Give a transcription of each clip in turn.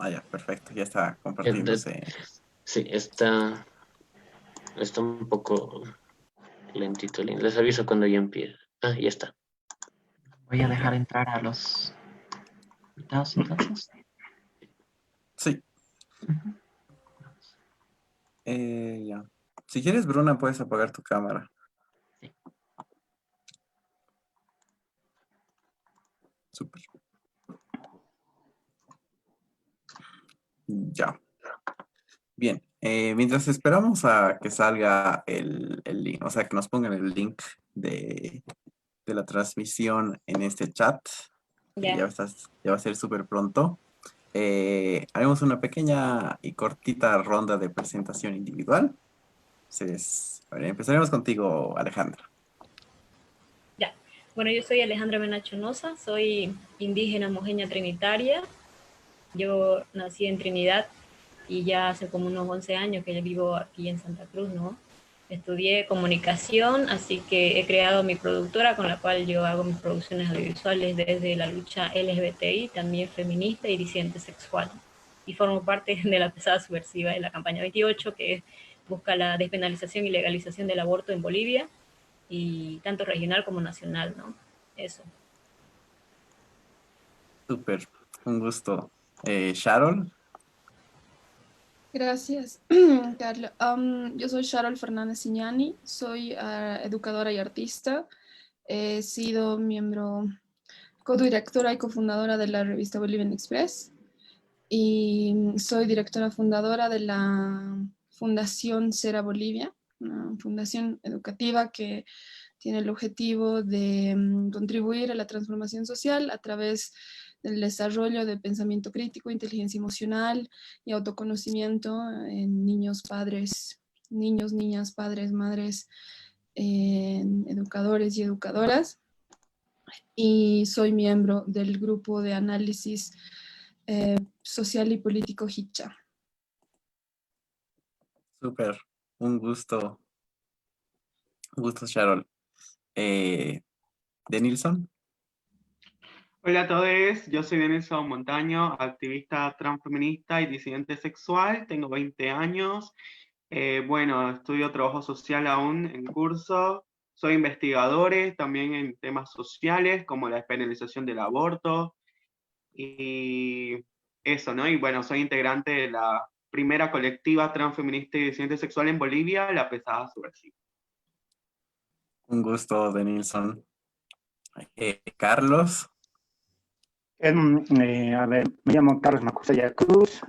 Ah, ya, perfecto, ya está Eh, de- compartiéndose. sí, está un poco lentito. Les aviso cuando ya empiece. Ah, ya está. Voy a dejar Ya. entrar a los invitados entonces. Sí, Ujú. ya. Si quieres, Bruna, puedes apagar tu cámara. Sí. Súper. Ya. Bien. Mientras esperamos a que salga el link, o sea, que nos pongan el link de la transmisión en este chat, que Ya. ya va a ser súper pronto. Haremos una pequeña y cortita ronda de presentación individual. Entonces, a ver, empezaremos contigo, Alejandra. Ya. Bueno, yo soy Alejandra Menachonosa, soy indígena mojeña trinitaria. Yo nací en Trinidad y ya hace como unos 11 años que vivo aquí en Santa Cruz, ¿no? Estudié comunicación, así que he creado mi productora con la cual yo hago mis producciones audiovisuales desde la lucha LGBTI, también feminista y disidente sexual. Y formo parte de la pesada subversiva de la campaña 28, que busca la despenalización y legalización del aborto en Bolivia, y tanto regional como nacional, ¿no? Eso. Súper, un gusto. Sharon, Gracias, Carlos. Yo soy Sharol Fernández Iñani, soy educadora y artista. He sido miembro, codirectora y cofundadora de la revista Bolivian Express y soy directora fundadora de la Fundación Cera Bolivia, una fundación educativa que tiene el objetivo de contribuir a la transformación social a través del desarrollo de pensamiento crítico, inteligencia emocional y autoconocimiento en niños, padres, niños, niñas, padres, madres, educadores y educadoras. Y soy miembro del grupo de análisis social y político Hicha. súper, un gusto, Sharon. Denilson, Hola a todos, yo soy Denilson Montaño, activista transfeminista y disidente sexual, tengo 20 años, bueno, estudio trabajo social aún en curso, soy investigador también en temas sociales como la despenalización del aborto y eso, ¿no? Y bueno, soy integrante de la primera colectiva transfeminista y disidente sexual en Bolivia, La Pesada Subversiva. un gusto, Denilson. Carlos, A ver, me llamo Carlos Macusaya Cruz,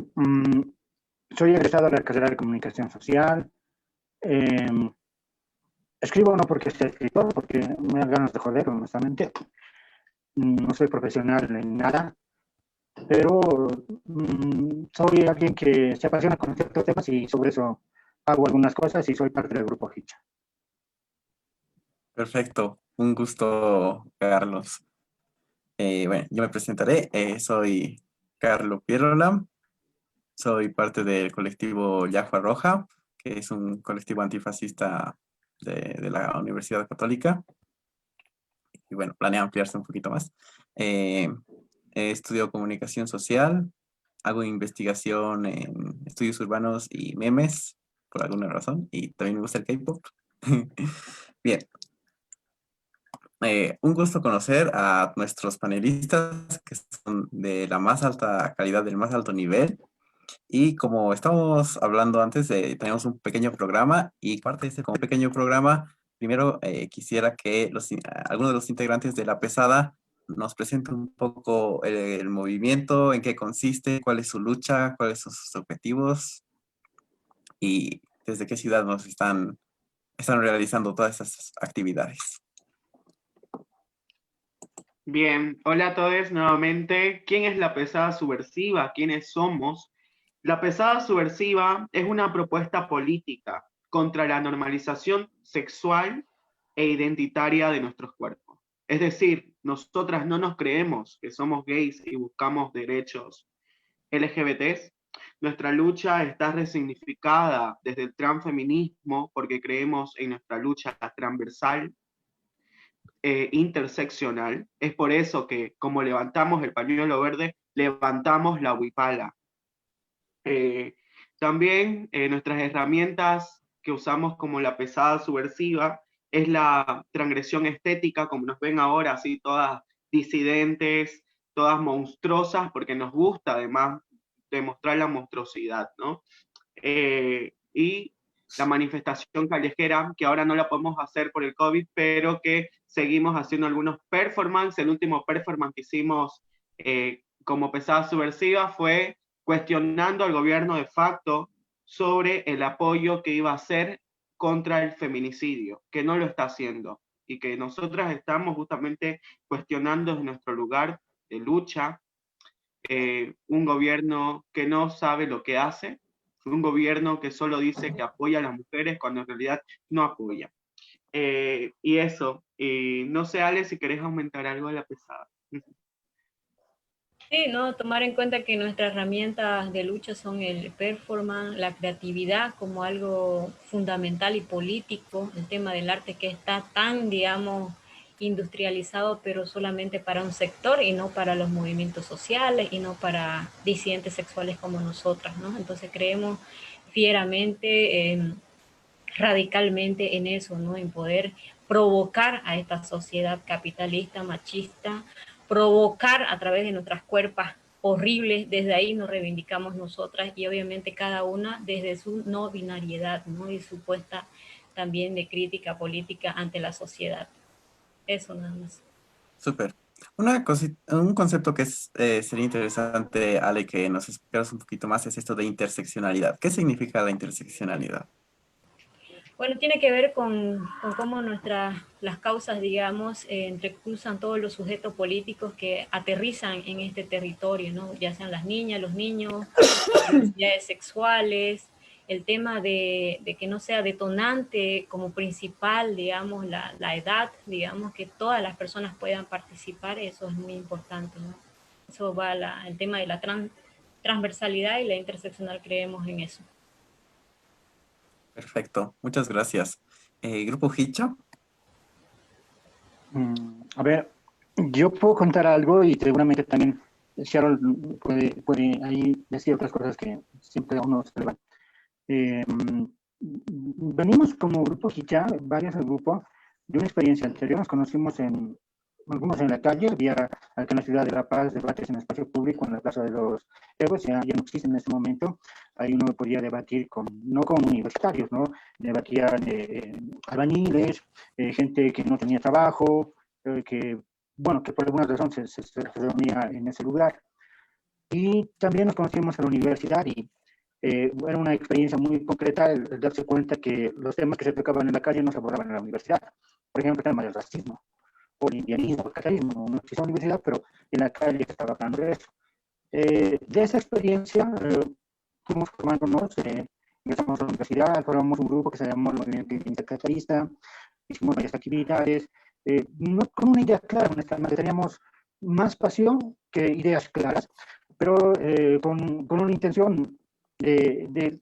soy egresado de la carrera de Comunicación Social. Eh, Escribo no porque sea escritor, porque me dan ganas de joder, honestamente. No soy profesional en nada, pero soy alguien que se apasiona con ciertos temas y sobre eso hago algunas cosas y soy parte del grupo Hicha. perfecto, un gusto, Carlos. Bueno, yo me presentaré, soy Carlo Pierola, soy parte del colectivo Yagua Roja, que es un colectivo antifascista de la Universidad Católica, y bueno, planea ampliarse un poquito más. Eh, Estudio comunicación social, hago investigación en estudios urbanos y memes, por alguna razón, y también me gusta el K-pop. Bien, un gusto conocer a nuestros panelistas que son de la más alta calidad, del más alto nivel. Y como estamos hablando antes, tenemos un pequeño programa y parte de este pequeño programa, primero quisiera que algunos de los integrantes de La Pesada nos presenten un poco el movimiento, en qué consiste, cuál es su lucha, cuáles son sus objetivos y desde qué ciudad nos están realizando todas estas actividades. Bien, hola a todos nuevamente. ¿Quién es la pesada subversiva? ¿Quiénes somos? La pesada subversiva es una propuesta política contra la normalización sexual e identitaria de nuestros cuerpos. Es decir, nosotras no nos creemos que somos gays y buscamos derechos LGBTs. Nuestra lucha está resignificada desde el transfeminismo porque creemos en nuestra lucha transversal interseccional. Es por eso que, como levantamos el pañuelo verde, levantamos la huipala. También nuestras herramientas que usamos como la pesada subversiva es la transgresión estética, como nos ven ahora, así todas disidentes, todas monstruosas, porque nos gusta además demostrar la monstruosidad, ¿no? Y la manifestación callejera, que ahora no la podemos hacer por el COVID, pero que seguimos haciendo algunos performances. El último performance que hicimos como pesada subversiva fue cuestionando al gobierno de facto sobre el apoyo que iba a hacer contra el feminicidio, que no lo está haciendo, y que nosotras estamos justamente cuestionando desde nuestro lugar de lucha, un gobierno que no sabe lo que hace, un gobierno que solo dice que apoya a las mujeres cuando en realidad no apoya. Y eso, no sé, Ale, si querés aumentar algo de la pesada. Sí, ¿no? Tomar en cuenta que nuestras herramientas de lucha son el performance, la creatividad como algo fundamental y político, el tema del arte que está tan, digamos, industrializado, pero solamente para un sector y no para los movimientos sociales y no para disidentes sexuales como nosotras, ¿no? Entonces creemos fieramente, radicalmente en eso, ¿no? En poder provocar a esta sociedad capitalista, machista, provocar a través de nuestras cuerpas horribles, desde ahí nos reivindicamos nosotras y obviamente cada una desde su no binariedad, ¿no? Y su puesta también de crítica política ante la sociedad. Eso nada más. Súper. Un concepto que sería interesante, Ale, que nos explicaras un poquito más es esto de interseccionalidad. ¿Qué significa la interseccionalidad? Bueno, tiene que ver con cómo las causas, digamos, entrecruzan todos los sujetos políticos que aterrizan en este territorio, ¿no? Ya sean las niñas, los niños, las diversidades sexuales, el tema de que no sea detonante como principal, digamos, la edad, digamos, que todas las personas puedan participar, eso es muy importante, ¿no? Eso va el tema de la transversalidad y la interseccional, creemos en eso. Perfecto, muchas gracias. Grupo Hicha. A ver, yo puedo contar algo y seguramente también Sharon puede ahí decir otras cosas que siempre a uno se le van. Venimos como grupo Hicha, varios del grupo, de una experiencia anterior. Nos conocimos algunos en la calle, había acá en la ciudad de La Paz debates en el espacio público, en la Plaza de los Héroes, ya no existe en ese momento. Ahí uno podía debatir no con universitarios, ¿no? Debatían albañiles, gente que no tenía trabajo, que por alguna razón se reunía en ese lugar. Y también nos conocimos en la universidad y era una experiencia muy concreta el darse cuenta que los temas que se tocaban en la calle no se abordaban en la universidad. Por ejemplo, el tema del racismo, o el indianismo, o el catalanismo, no existe en la universidad, pero en la calle se estaba hablando de eso. De esa experiencia fuimos formándonos, ingresamos a la universidad, formamos un grupo que se llamó el Movimiento Intercapitalista, hicimos varias actividades, no con una idea clara, honestamente, teníamos más pasión que ideas claras, pero con una intención de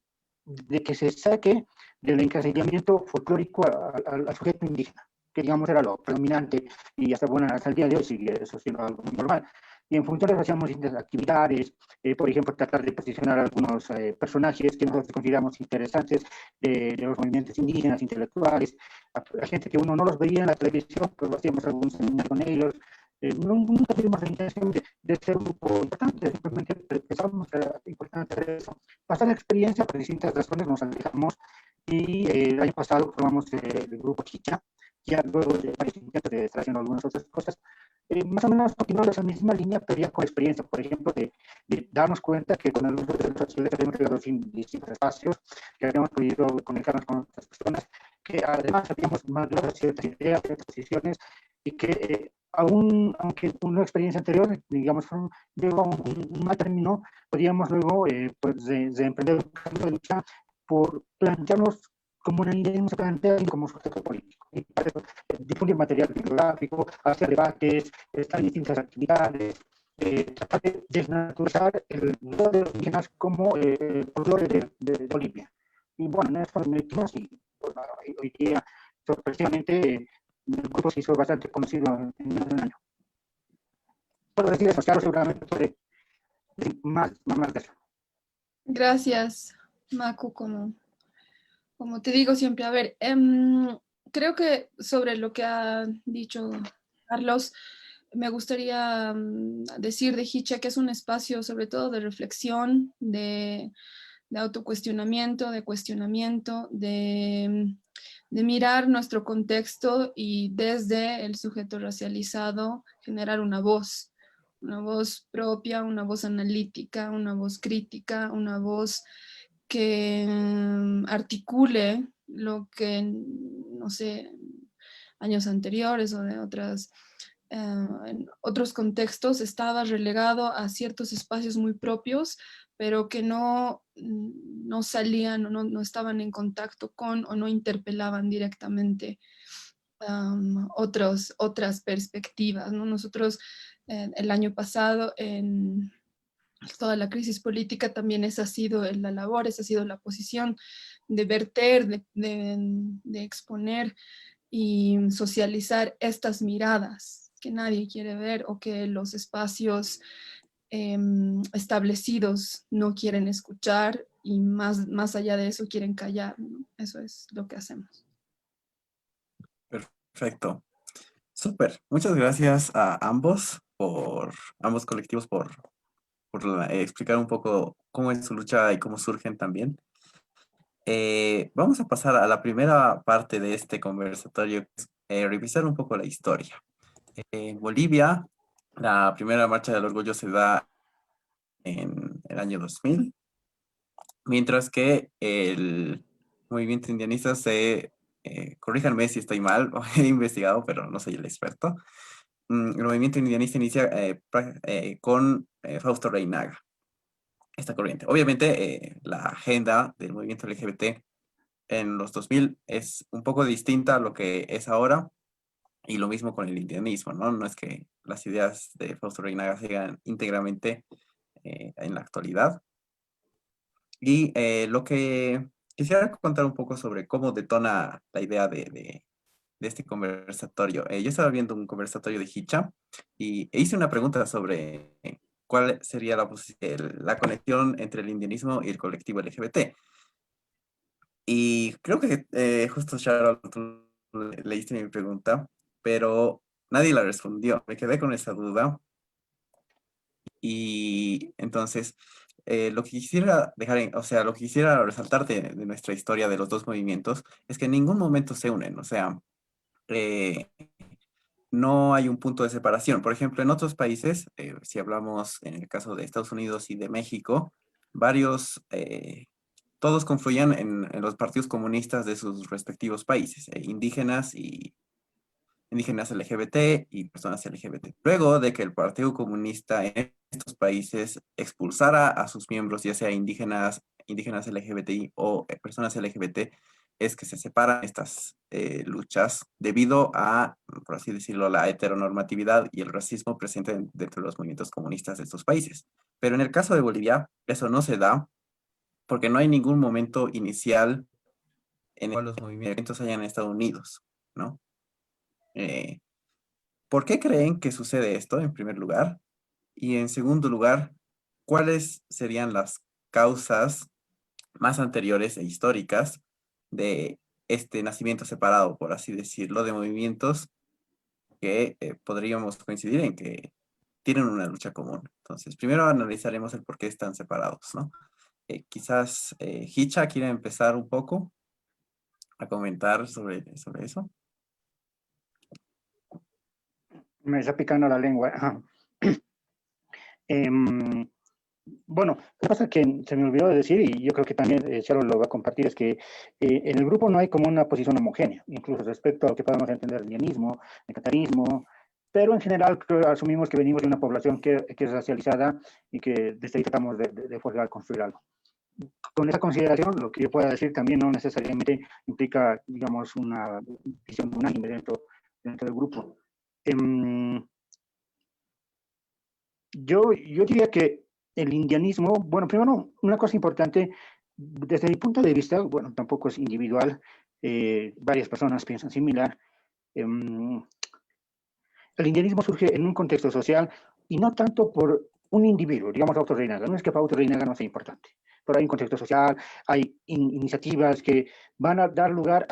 que se saque del encasillamiento folclórico al sujeto indígena, que digamos era lo predominante y hasta el día de hoy sigue eso siendo algo muy normal. Y en función de eso hacíamos distintas actividades, por ejemplo, tratar de posicionar a algunos personajes que nosotros consideramos interesantes de los movimientos indígenas, intelectuales, a gente que uno no los veía en la televisión, pero hacíamos algún seminario con ellos. Nunca tuvimos la intención de ser un grupo importante, simplemente pensábamos que era importante hacer eso. Pasar la experiencia, por distintas razones nos alejamos y el año pasado formamos el grupo Chicha, ya luego de varios intentos de estar haciendo algunas otras cosas, más o menos continuando esa misma línea, pero ya con experiencia, por ejemplo, de darnos cuenta que con el uso de redes sociales habíamos llegado a distintos espacios, que habíamos podido conectarnos con otras personas, que además habíamos madurado ciertas ideas, ciertas decisiones, y que aunque una experiencia anterior, digamos, llegó a un mal término, podíamos luego pues de emprender un camino de lucha por plantearnos como una idea, no se plantea como sujeto político. Y para eso, difundir material bibliográfico, hacer debates, estar en distintas actividades, tratar de desnaturalizar el rol de los indígenas como folclore de Bolivia. Y bueno, en eso nos metimos y bueno, hoy día, sorpresivamente, el grupo se hizo bastante conocido en un año. Puedo decir eso, Carlos seguramente puede decir más de eso. Gracias, Macu, como te digo siempre. A ver, creo que sobre lo que ha dicho Carlos, me gustaría decir de Hicha que es un espacio sobre todo de reflexión, de autocuestionamiento, de cuestionamiento, de mirar nuestro contexto y desde el sujeto racializado generar una voz propia, una voz analítica, una voz crítica, una voz que articule lo que, no sé, años anteriores o de en otros contextos estaba relegado a ciertos espacios muy propios, pero que no salían o no estaban en contacto con o no interpelaban directamente otras perspectivas, ¿no? Nosotros el año pasado en toda la crisis política también esa ha sido la labor, esa ha sido la posición de verter, de exponer y socializar estas miradas que nadie quiere ver o que los espacios establecidos no quieren escuchar y más allá de eso quieren callar, ¿no? Eso es lo que hacemos. Perfecto. Súper. Muchas gracias a ambos colectivos por explicar un poco cómo es su lucha y cómo surgen también. Vamos a pasar a la primera parte de este conversatorio, que es revisar un poco la historia. En Bolivia, la primera marcha del orgullo se da en el año 2000, mientras que el movimiento indianista corríjanme si estoy mal, he investigado, pero no soy el experto. El movimiento indianista inicia con Fausto Reynaga, esta corriente. Obviamente, la agenda del movimiento LGBT en los 2000 es un poco distinta a lo que es ahora, y lo mismo con el indianismo, ¿no? No es que las ideas de Fausto Reynaga sigan íntegramente en la actualidad. Y lo que quisiera contar un poco sobre cómo detona la idea de este conversatorio. Yo estaba viendo un conversatorio de Hicha y hice una pregunta sobre cuál sería la conexión entre el indianismo y el colectivo LGBT. Y creo que justo Sharon, tú leíste mi pregunta, pero nadie la respondió. Me quedé con esa duda. Y entonces, lo que quisiera lo que quisiera resaltar de nuestra historia de los dos movimientos es que en ningún momento se unen. O sea, eh, no hay un punto de separación. Por ejemplo, en otros países, si hablamos en el caso de Estados Unidos y de México, todos confluían en los partidos comunistas de sus respectivos países, indígenas LGBT y personas LGBT. Luego de que el Partido Comunista en estos países expulsara a sus miembros, ya sea indígenas LGBTI o personas LGBT, es que se separan estas luchas debido a, por así decirlo, la heteronormatividad y el racismo presente dentro de los movimientos comunistas de estos países. Pero en el caso de Bolivia, eso no se da porque no hay ningún momento inicial en el cual los movimientos hayan estado unidos, ¿no? ¿Por qué creen que sucede esto, en primer lugar? Y en segundo lugar, ¿cuáles serían las causas más anteriores e históricas de este nacimiento separado, por así decirlo, de movimientos que podríamos coincidir en que tienen una lucha común? Entonces, primero analizaremos el por qué están separados, ¿no? Quizás Hicha quiere empezar un poco a comentar sobre eso. Me está picando la lengua. Bueno, lo que pasa es que se me olvidó de decir, y yo creo que también Sharon lo va a compartir, es que en el grupo no hay como una posición homogénea, incluso respecto a lo que podemos entender el indianismo, el catarismo, pero en general asumimos que venimos de una población que es racializada y que desde ahí tratamos de forjar, construir algo. Con esa consideración, lo que yo pueda decir también no necesariamente implica, digamos, una visión unánime dentro del grupo. Yo diría que el indianismo, bueno, primero, una cosa importante, desde mi punto de vista, bueno, tampoco es individual, varias personas piensan similar. El indianismo surge en un contexto social y no tanto por un individuo, digamos Auto Reinaga. No es que para Auto Reinaga no sea importante, pero hay un contexto social, hay iniciativas que van a dar lugar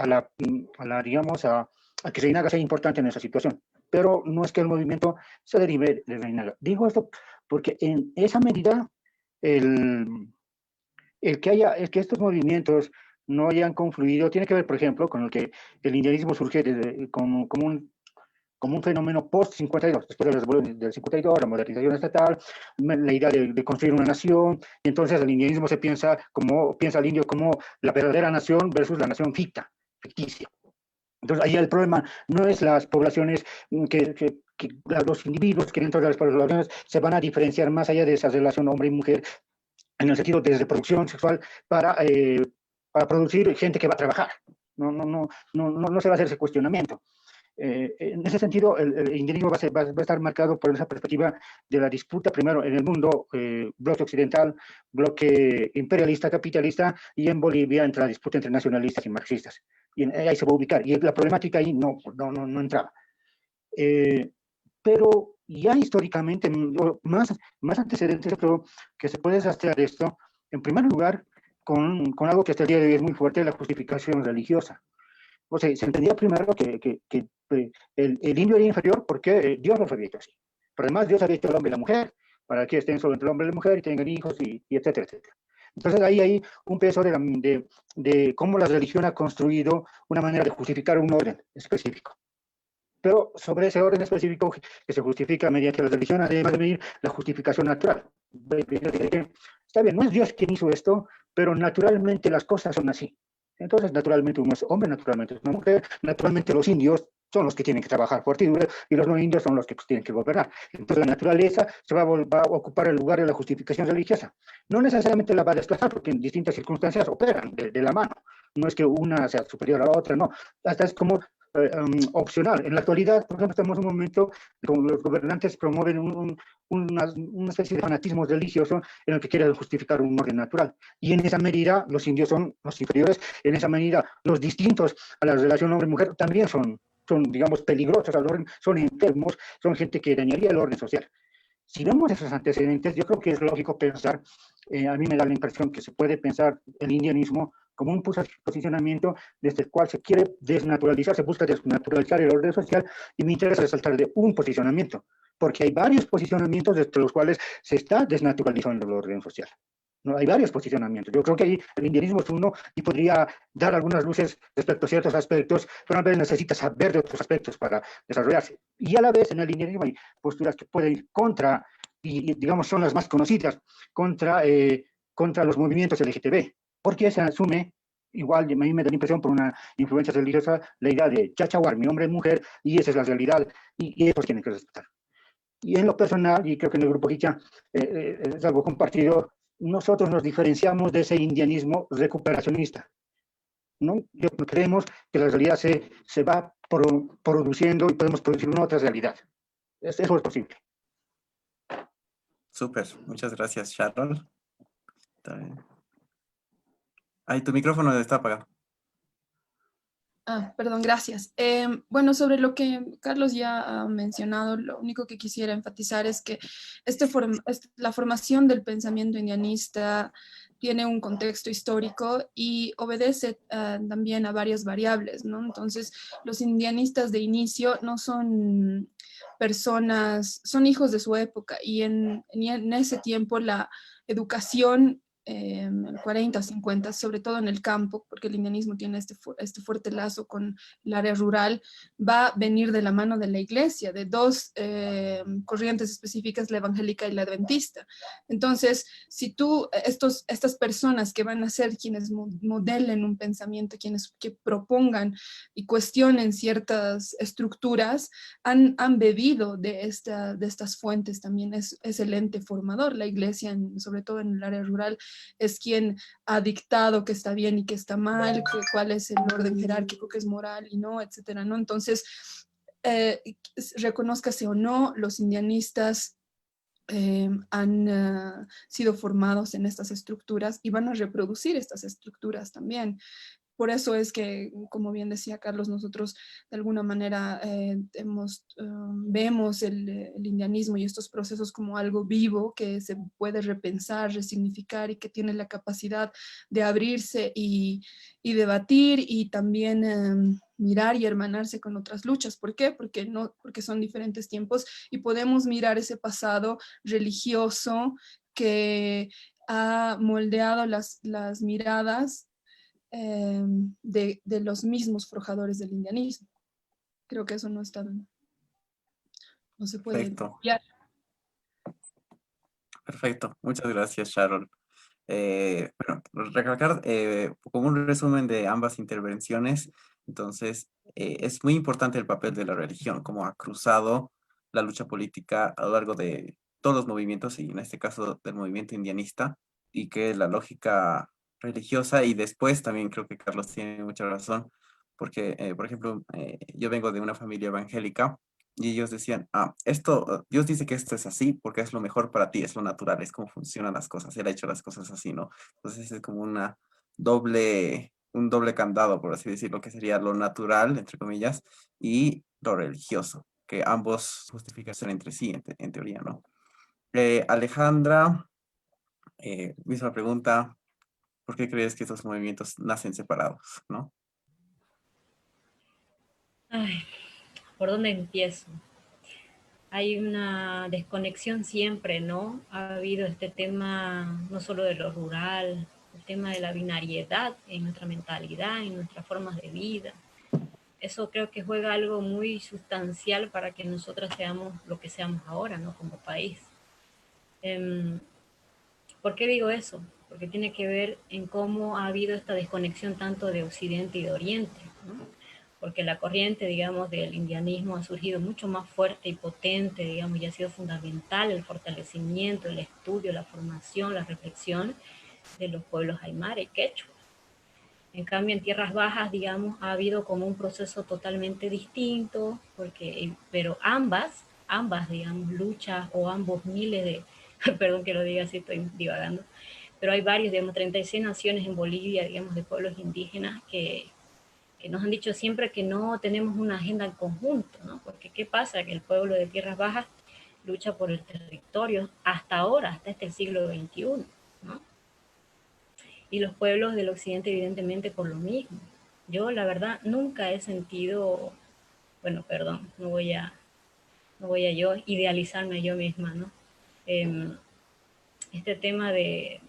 digamos, a que Reinaga sea importante en esa situación. Pero no es que el movimiento se derive de Reinaga. Digo esto porque en esa medida el que estos movimientos no hayan confluido tiene que ver, por ejemplo, con el que el indianismo surge como un fenómeno post-52, después de la revolución del 52, la modernización estatal, la idea de construir una nación, y entonces el indianismo piensa el indio como la verdadera nación versus la nación ficticia. Entonces, ahí el problema no es las poblaciones, los individuos que dentro de las poblaciones se van a diferenciar más allá de esa relación hombre y mujer, en el sentido de reproducción sexual para producir gente que va a trabajar. No se va a hacer ese cuestionamiento. En ese sentido, el indianismo va a estar marcado por esa perspectiva de la disputa, primero en el mundo, bloque occidental, bloque imperialista, capitalista, y en Bolivia entre la disputa entre nacionalistas y marxistas. Y ahí se va a ubicar. Y la problemática ahí no entraba. Pero ya históricamente, más antecedentes, creo que se puede rastrear esto, en primer lugar, con algo que hasta el día de hoy es muy fuerte, la justificación religiosa. O sea, se entendía primero que el indio era inferior porque Dios lo había hecho así. Pero además Dios había hecho al hombre y la mujer, para que estén solo entre el hombre y la mujer y tengan hijos, y etcétera, etcétera. Entonces ahí hay un peso de cómo la religión ha construido una manera de justificar un orden específico. Pero sobre ese orden específico que se justifica mediante la religión, además de venir la justificación natural. Está bien, no es Dios quien hizo esto, pero naturalmente las cosas son así. Entonces, naturalmente uno es hombre, naturalmente es una mujer, naturalmente los indios son los que tienen que trabajar fuerte y los no indios son los que tienen que gobernar. Entonces, la naturaleza se va a ocupar el lugar de la justificación religiosa. No necesariamente la va a desplazar, porque en distintas circunstancias operan de la mano. No es que una sea superior a la otra, no. Hasta es como opcional. En la actualidad, por ejemplo, estamos en un momento donde los gobernantes promueven una especie de fanatismo religioso en el que quieren justificar un orden natural. Y en esa medida, los indios son los inferiores, en esa medida, los distintos a la relación hombre-mujer también son, digamos, peligrosos al orden, son enfermos, son gente que dañaría el orden social. Si vemos esos antecedentes, yo creo que es lógico pensar, a mí me da la impresión que se puede pensar el indianismo como un posicionamiento desde el cual se quiere desnaturalizar, se busca desnaturalizar el orden social, y me interesa resaltar de un posicionamiento, porque hay varios posicionamientos desde los cuales se está desnaturalizando el orden social. ¿No? Hay varios posicionamientos. Yo creo que ahí el indianismo es uno y podría dar algunas luces respecto a ciertos aspectos, pero a veces necesita saber de otros aspectos para desarrollarse. Y a la vez en el indianismo hay posturas que pueden ir contra, y digamos son las más conocidas, contra los movimientos LGTB, porque se asume, igual a mí me da la impresión por una influencia religiosa, la idea de chachawar, mi hombre y mujer, y esa es la realidad, y eso tiene que respetar. Y en lo personal, y creo que en el grupo Hicha es algo compartido, nosotros nos diferenciamos de ese indianismo recuperacionista, ¿no? Creemos que la realidad se va produciendo y podemos producir una otra realidad. Eso es posible. Súper, muchas gracias, Sharon. Ay, tu micrófono está apagado. Perdón, gracias. Bueno, sobre lo que Carlos ya ha mencionado, lo único que quisiera enfatizar es que la formación del pensamiento indianista tiene un contexto histórico y obedece también a varias variables, ¿no? Entonces, los indianistas de inicio no son personas, son hijos de su época, y en ese tiempo la educación, el 40, 50, sobre todo en el campo, porque el indianismo tiene este fuerte lazo con el área rural, va a venir de la mano de la iglesia, de dos corrientes específicas, la evangélica y la adventista. Entonces, si estas personas que van a ser quienes modelen un pensamiento, quienes que propongan y cuestionen ciertas estructuras, han bebido de estas fuentes también, es el ente formador. La iglesia, sobre todo en el área rural, es quien ha dictado qué está bien y qué está mal, cuál es el orden jerárquico, qué es moral y no, etcétera, ¿no? Entonces, reconózcase o no, los indianistas han sido formados en estas estructuras y van a reproducir estas estructuras también. por eso es que, como bien decía Carlos, nosotros de alguna manera vemos el indianismo y estos procesos como algo vivo que se puede repensar, resignificar y que tiene la capacidad de abrirse y debatir y también mirar y hermanarse con otras luchas. ¿Por qué? Porque son diferentes tiempos y podemos mirar ese pasado religioso que ha moldeado las miradas de los mismos forjadores del indianismo. Creo que eso no se puede Perfecto, obviar. perfecto. Muchas gracias, Sharon. Bueno, recalcar como un resumen de ambas intervenciones, entonces es muy importante el papel de la religión, como ha cruzado la lucha política a lo largo de todos los movimientos y en este caso del movimiento indianista, y que la lógica religiosa, y después también creo que Carlos tiene mucha razón, porque por ejemplo yo vengo de una familia evangélica y ellos decían, Dios dice que esto es así porque es lo mejor para ti, es lo natural, es como funcionan las cosas, Él ha hecho las cosas así, ¿no? Entonces es como un doble candado, por así decirlo, que sería lo natural, entre comillas, y lo religioso, que ambos justifican entre sí, en teoría, ¿no? Alejandra, misma pregunta, ¿por qué crees que estos movimientos nacen separados, ¿no? Ay, ¿por dónde empiezo? Hay una desconexión siempre, ¿no? Ha habido este tema no solo de lo rural, el tema de la binariedad en nuestra mentalidad, en nuestras formas de vida. Eso creo que juega algo muy sustancial para que nosotras seamos lo que seamos ahora, ¿no? Como país. ¿Por qué digo eso? Porque tiene que ver en cómo ha habido esta desconexión tanto de Occidente y de Oriente, ¿no? Porque la corriente, digamos, del indianismo ha surgido mucho más fuerte y potente, digamos, y ha sido fundamental el fortalecimiento, el estudio, la formación, la reflexión de los pueblos aymara y quechua. En cambio, en tierras bajas, digamos, ha habido como un proceso totalmente distinto, pero ambas, digamos, luchas o ambos miles de, perdón que lo diga así, estoy divagando, pero hay varios, digamos, 36 naciones en Bolivia, digamos, de pueblos indígenas que nos han dicho siempre que no tenemos una agenda en conjunto, ¿no? Porque ¿qué pasa? Que el pueblo de tierras bajas lucha por el territorio hasta ahora, hasta este siglo XXI, ¿no? Y los pueblos del occidente evidentemente por lo mismo. Yo la verdad nunca he sentido, bueno, perdón, no voy a yo idealizarme yo misma, ¿no? Este tema de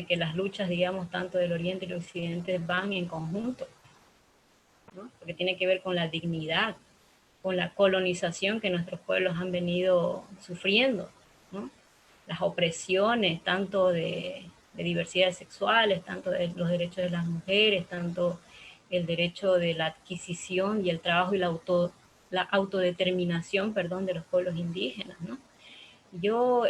que las luchas, digamos, tanto del oriente y el occidente van en conjunto, ¿no? Porque tiene que ver con la dignidad, con la colonización que nuestros pueblos han venido sufriendo, ¿no? Las opresiones, tanto de diversidades sexuales, tanto de los derechos de las mujeres, tanto el derecho de la adquisición y el trabajo y la autodeterminación, perdón, de los pueblos indígenas, ¿no? Yo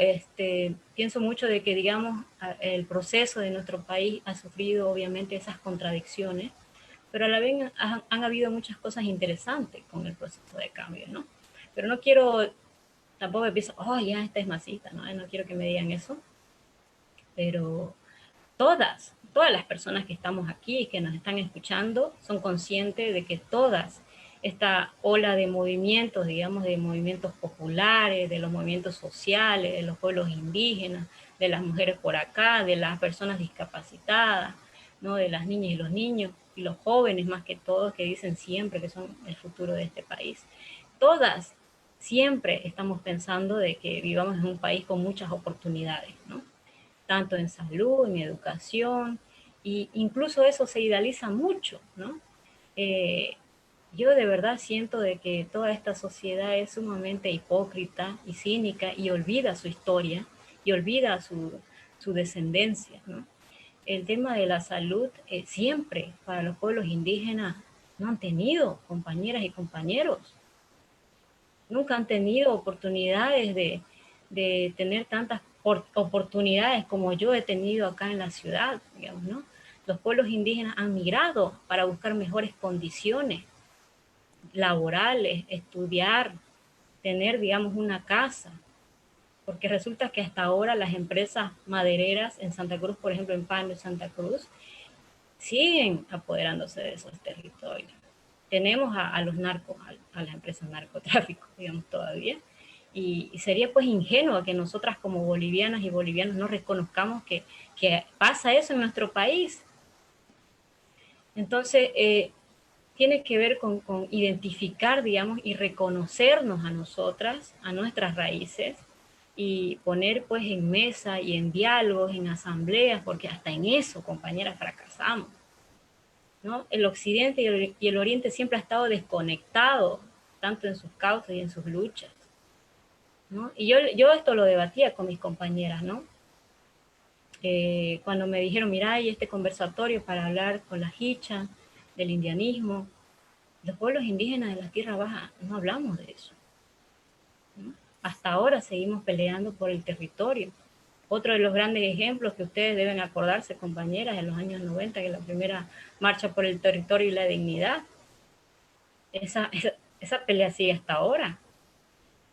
pienso mucho de que, digamos, el proceso de nuestro país ha sufrido obviamente esas contradicciones, pero a la vez han habido muchas cosas interesantes con el proceso de cambio, ¿no? Pero no quiero, tampoco empiezo, oh, ya, esta es masita, ¿no? No quiero que me digan eso, pero todas las personas que estamos aquí y que nos están escuchando son conscientes de que todas esta ola de movimientos, digamos, de movimientos populares, de los movimientos sociales, de los pueblos indígenas, de las mujeres por acá, de las personas discapacitadas, ¿no? De las niñas y los niños, y los jóvenes más que todos, que dicen siempre que son el futuro de este país. Todas siempre estamos pensando de que vivamos en un país con muchas oportunidades, ¿no? Tanto en salud, en educación, e incluso eso se idealiza mucho, ¿no? Yo de verdad siento de que toda esta sociedad es sumamente hipócrita y cínica y olvida su historia y olvida su descendencia, ¿no? El tema de la salud siempre para los pueblos indígenas no han tenido compañeras y compañeros, nunca han tenido oportunidades de tener tantas oportunidades como yo he tenido acá en la ciudad, digamos, ¿no? Los pueblos indígenas han migrado para buscar mejores condiciones laborales, estudiar, tener, digamos, una casa, porque resulta que hasta ahora las empresas madereras en Santa Cruz, por ejemplo, en Pan de Santa Cruz, siguen apoderándose de esos territorios. Tenemos a los narcos, a las empresas narcotráficos, digamos, todavía, y sería pues ingenuo que nosotras como bolivianas y bolivianos no reconozcamos que pasa eso en nuestro país. Entonces, tiene que ver con identificar, digamos, y reconocernos a nosotras, a nuestras raíces, y poner pues en mesa y en diálogos, en asambleas, porque hasta en eso, compañeras, fracasamos, ¿no? El occidente y el oriente siempre ha estado desconectado, tanto en sus causas y en sus luchas, ¿no? Y yo esto lo debatía con mis compañeras, ¿no? Cuando me dijeron, mira, hay este conversatorio para hablar con la Hicha del indianismo, los pueblos indígenas de la Tierra Baja no hablamos de eso, ¿no? Hasta ahora seguimos peleando por el territorio. Otro de los grandes ejemplos que ustedes deben acordarse, compañeras, en los años 90, que es la primera marcha por el territorio y la dignidad. Esa pelea sigue hasta ahora.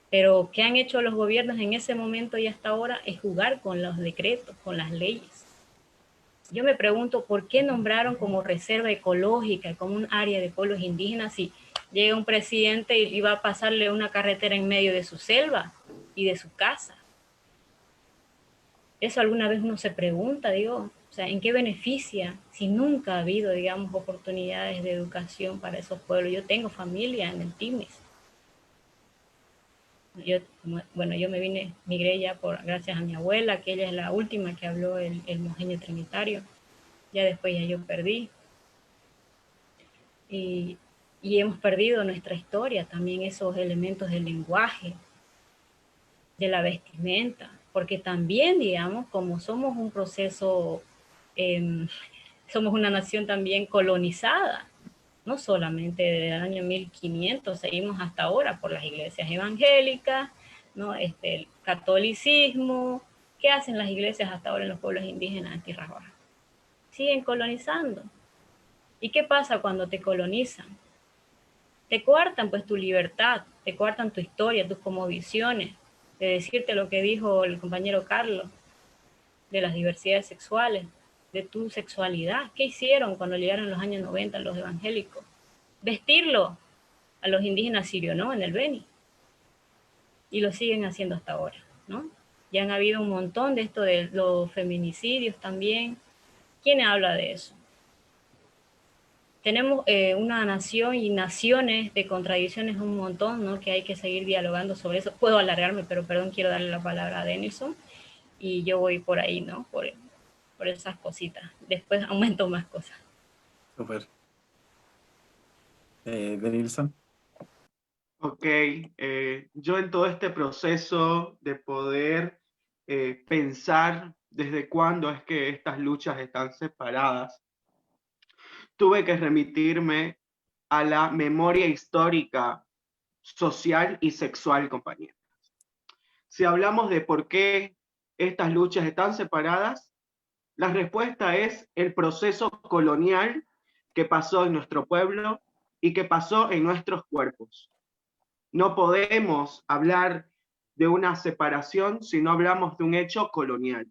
Pero ¿qué han hecho los gobiernos en ese momento y hasta ahora? Es jugar con los decretos, con las leyes. Yo me pregunto, ¿por qué nombraron como reserva ecológica, como un área de pueblos indígenas, si llega un presidente y va a pasarle una carretera en medio de su selva y de su casa? Eso alguna vez uno se pregunta, digo, o sea, ¿en qué beneficia si nunca ha habido, digamos, oportunidades de educación para esos pueblos? Yo tengo familia en el Times. Yo migré ya gracias a mi abuela, que ella es la última que habló el mojeño trinitario. Ya después ya yo perdí. Y hemos perdido nuestra historia, también esos elementos del lenguaje, de la vestimenta, porque también, digamos, como somos un proceso, somos una nación también colonizada, no solamente desde el año 1500, seguimos hasta ahora por las iglesias evangélicas, ¿no? El catolicismo. ¿Qué hacen las iglesias hasta ahora en los pueblos indígenas de Tierra Baja? Siguen colonizando. ¿Y qué pasa cuando te colonizan? Te coartan pues tu libertad, te coartan tu historia, tus cosmovisiones, de decirte lo que dijo el compañero Carlos, de las diversidades sexuales, de tu sexualidad. ¿Qué hicieron cuando llegaron los años 90 los evangélicos? Vestirlo a los indígenas sirios, ¿no? En el Beni. Y lo siguen haciendo hasta ahora, ¿no? Ya han habido un montón de esto de los feminicidios también. ¿Quién habla de eso? Tenemos una nación y naciones de contradicciones un montón, ¿no? Que hay que seguir dialogando sobre eso. Puedo alargarme, pero perdón, quiero darle la palabra a Denilson. Y yo voy por ahí, ¿no? Por esas cositas. Después aumento más cosas. Súper. Denilson. Ok, yo en todo este proceso de poder pensar desde cuándo es que estas luchas están separadas, tuve que remitirme a la memoria histórica, social y sexual, compañeros. Si hablamos de por qué estas luchas están separadas, la respuesta es el proceso colonial que pasó en nuestro pueblo y que pasó en nuestros cuerpos. No podemos hablar de una separación si no hablamos de un hecho colonial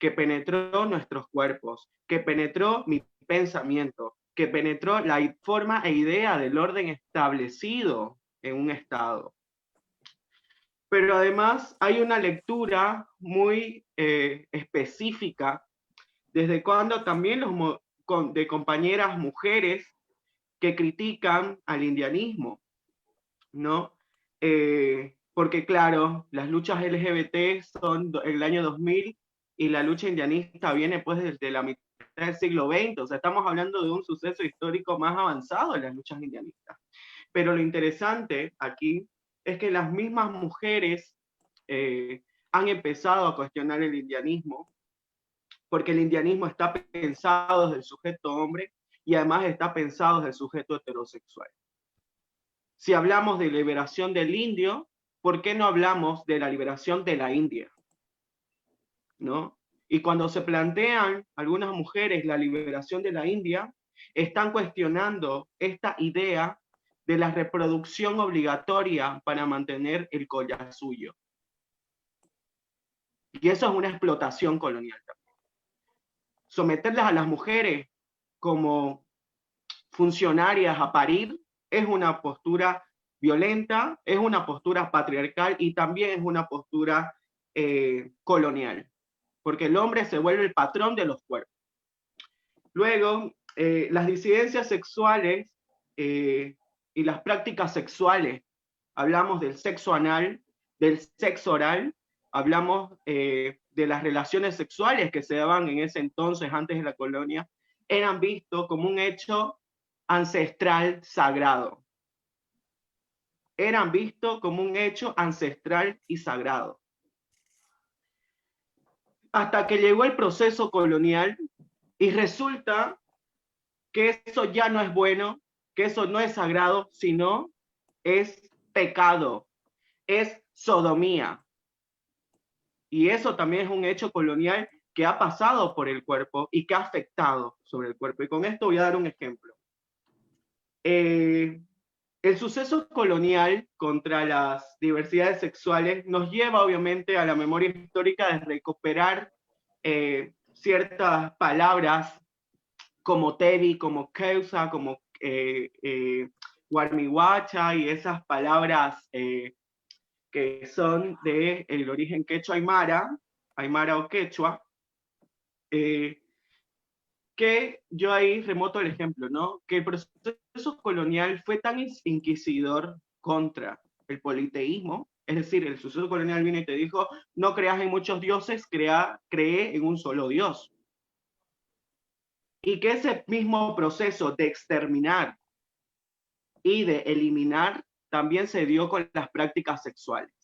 que penetró nuestros cuerpos, que penetró mi pensamiento, que penetró la forma e idea del orden establecido en un Estado. Pero además hay una lectura muy específica desde cuando también de compañeras mujeres que critican al indianismo, ¿no? Porque claro, las luchas LGBT son el año 2000 y la lucha indianista viene pues desde la mitad del siglo XX, o sea, estamos hablando de un suceso histórico más avanzado en las luchas indianistas. Pero lo interesante aquí es que las mismas mujeres han empezado a cuestionar el indianismo, porque el indianismo está pensado desde el sujeto hombre y además está pensado desde el sujeto heterosexual. Si hablamos de liberación del indio, ¿por qué no hablamos de la liberación de la India? ¿No? Y cuando se plantean algunas mujeres la liberación de la India, están cuestionando esta idea de la reproducción obligatoria para mantener el collar suyo. Y eso es una explotación colonial también. Someterlas a las mujeres como funcionarias a parir, es una postura violenta, es una postura patriarcal y también es una postura colonial, porque el hombre se vuelve el patrón de los cuerpos. Luego, las disidencias sexuales y las prácticas sexuales, hablamos del sexo anal, del sexo oral, hablamos de las relaciones sexuales que se daban en ese entonces, antes de la colonia, eran vistos como un hecho ancestral sagrado. Eran vistos como un hecho ancestral y sagrado. Hasta que llegó el proceso colonial y resulta que eso ya no es bueno, que eso no es sagrado, sino es pecado, es sodomía. Y eso también es un hecho colonial que ha pasado por el cuerpo y que ha afectado sobre el cuerpo. Y con esto voy a dar un ejemplo. El suceso colonial contra las diversidades sexuales nos lleva obviamente a la memoria histórica de recuperar ciertas palabras como tebi, como keusa, como guarmihuacha y esas palabras que son del origen quechua aymara o quechua, que yo ahí remoto el ejemplo, ¿no? Que el proceso colonial fue tan inquisidor contra el politeísmo, es decir, el suceso colonial viene y te dijo, no creas en muchos dioses, cree en un solo Dios. Y que ese mismo proceso de exterminar y de eliminar también se dio con las prácticas sexuales.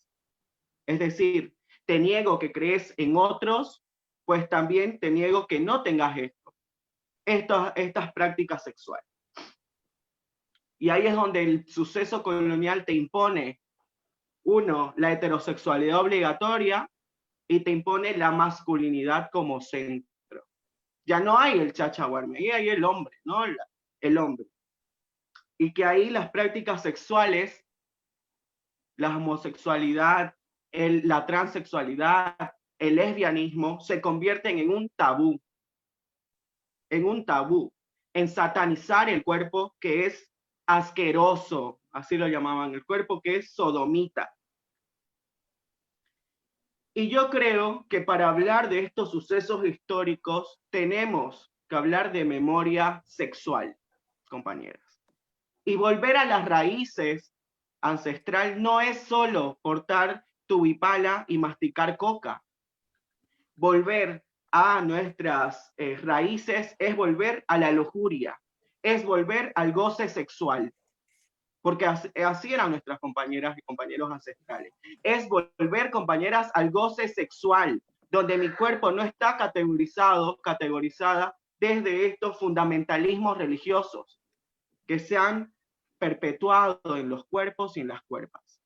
Es decir, te niego que crees en otros, pues también te niego que no tengas estas prácticas sexuales. Y ahí es donde el suceso colonial te impone, uno, la heterosexualidad obligatoria y te impone la masculinidad como centro. Ya no hay el chachahuarme, ahí hay el hombre, ¿no? El hombre. Y que ahí las prácticas sexuales, la homosexualidad, la transexualidad, el lesbianismo, se convierten en un tabú. En satanizar el cuerpo que es asqueroso, así lo llamaban, el cuerpo que es sodomita. Y yo creo que para hablar de estos sucesos históricos tenemos que hablar de memoria sexual, compañeras. Y volver a las raíces ancestral no es solo portar tubipala y masticar coca. Volver a nuestras raíces es volver a la lujuria, es volver al goce sexual, porque así eran nuestras compañeras y compañeros ancestrales. Es volver, compañeras, al goce sexual, donde mi cuerpo no está categorizada desde estos fundamentalismos religiosos que se han perpetuado en los cuerpos y en las cuerpas.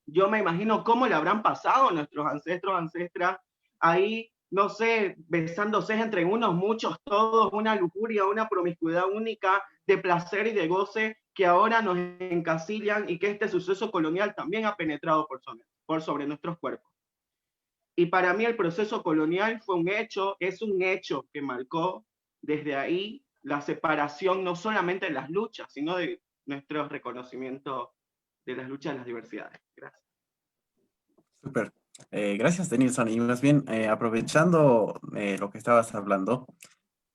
Yo me imagino cómo le habrán pasado a nuestros ancestros, ancestras, ahí, no sé, besándose entre unos, muchos, todos, una lujuria, una promiscuidad única de placer y de goce que ahora nos encasillan y que este suceso colonial también ha penetrado por sobre nuestros cuerpos. Y para mí el proceso colonial fue un hecho, es un hecho que marcó desde ahí la separación no solamente de las luchas, sino de nuestro reconocimiento de las luchas de las diversidades. Gracias. Súper. Gracias, Denilson. Y más bien, aprovechando lo que estabas hablando,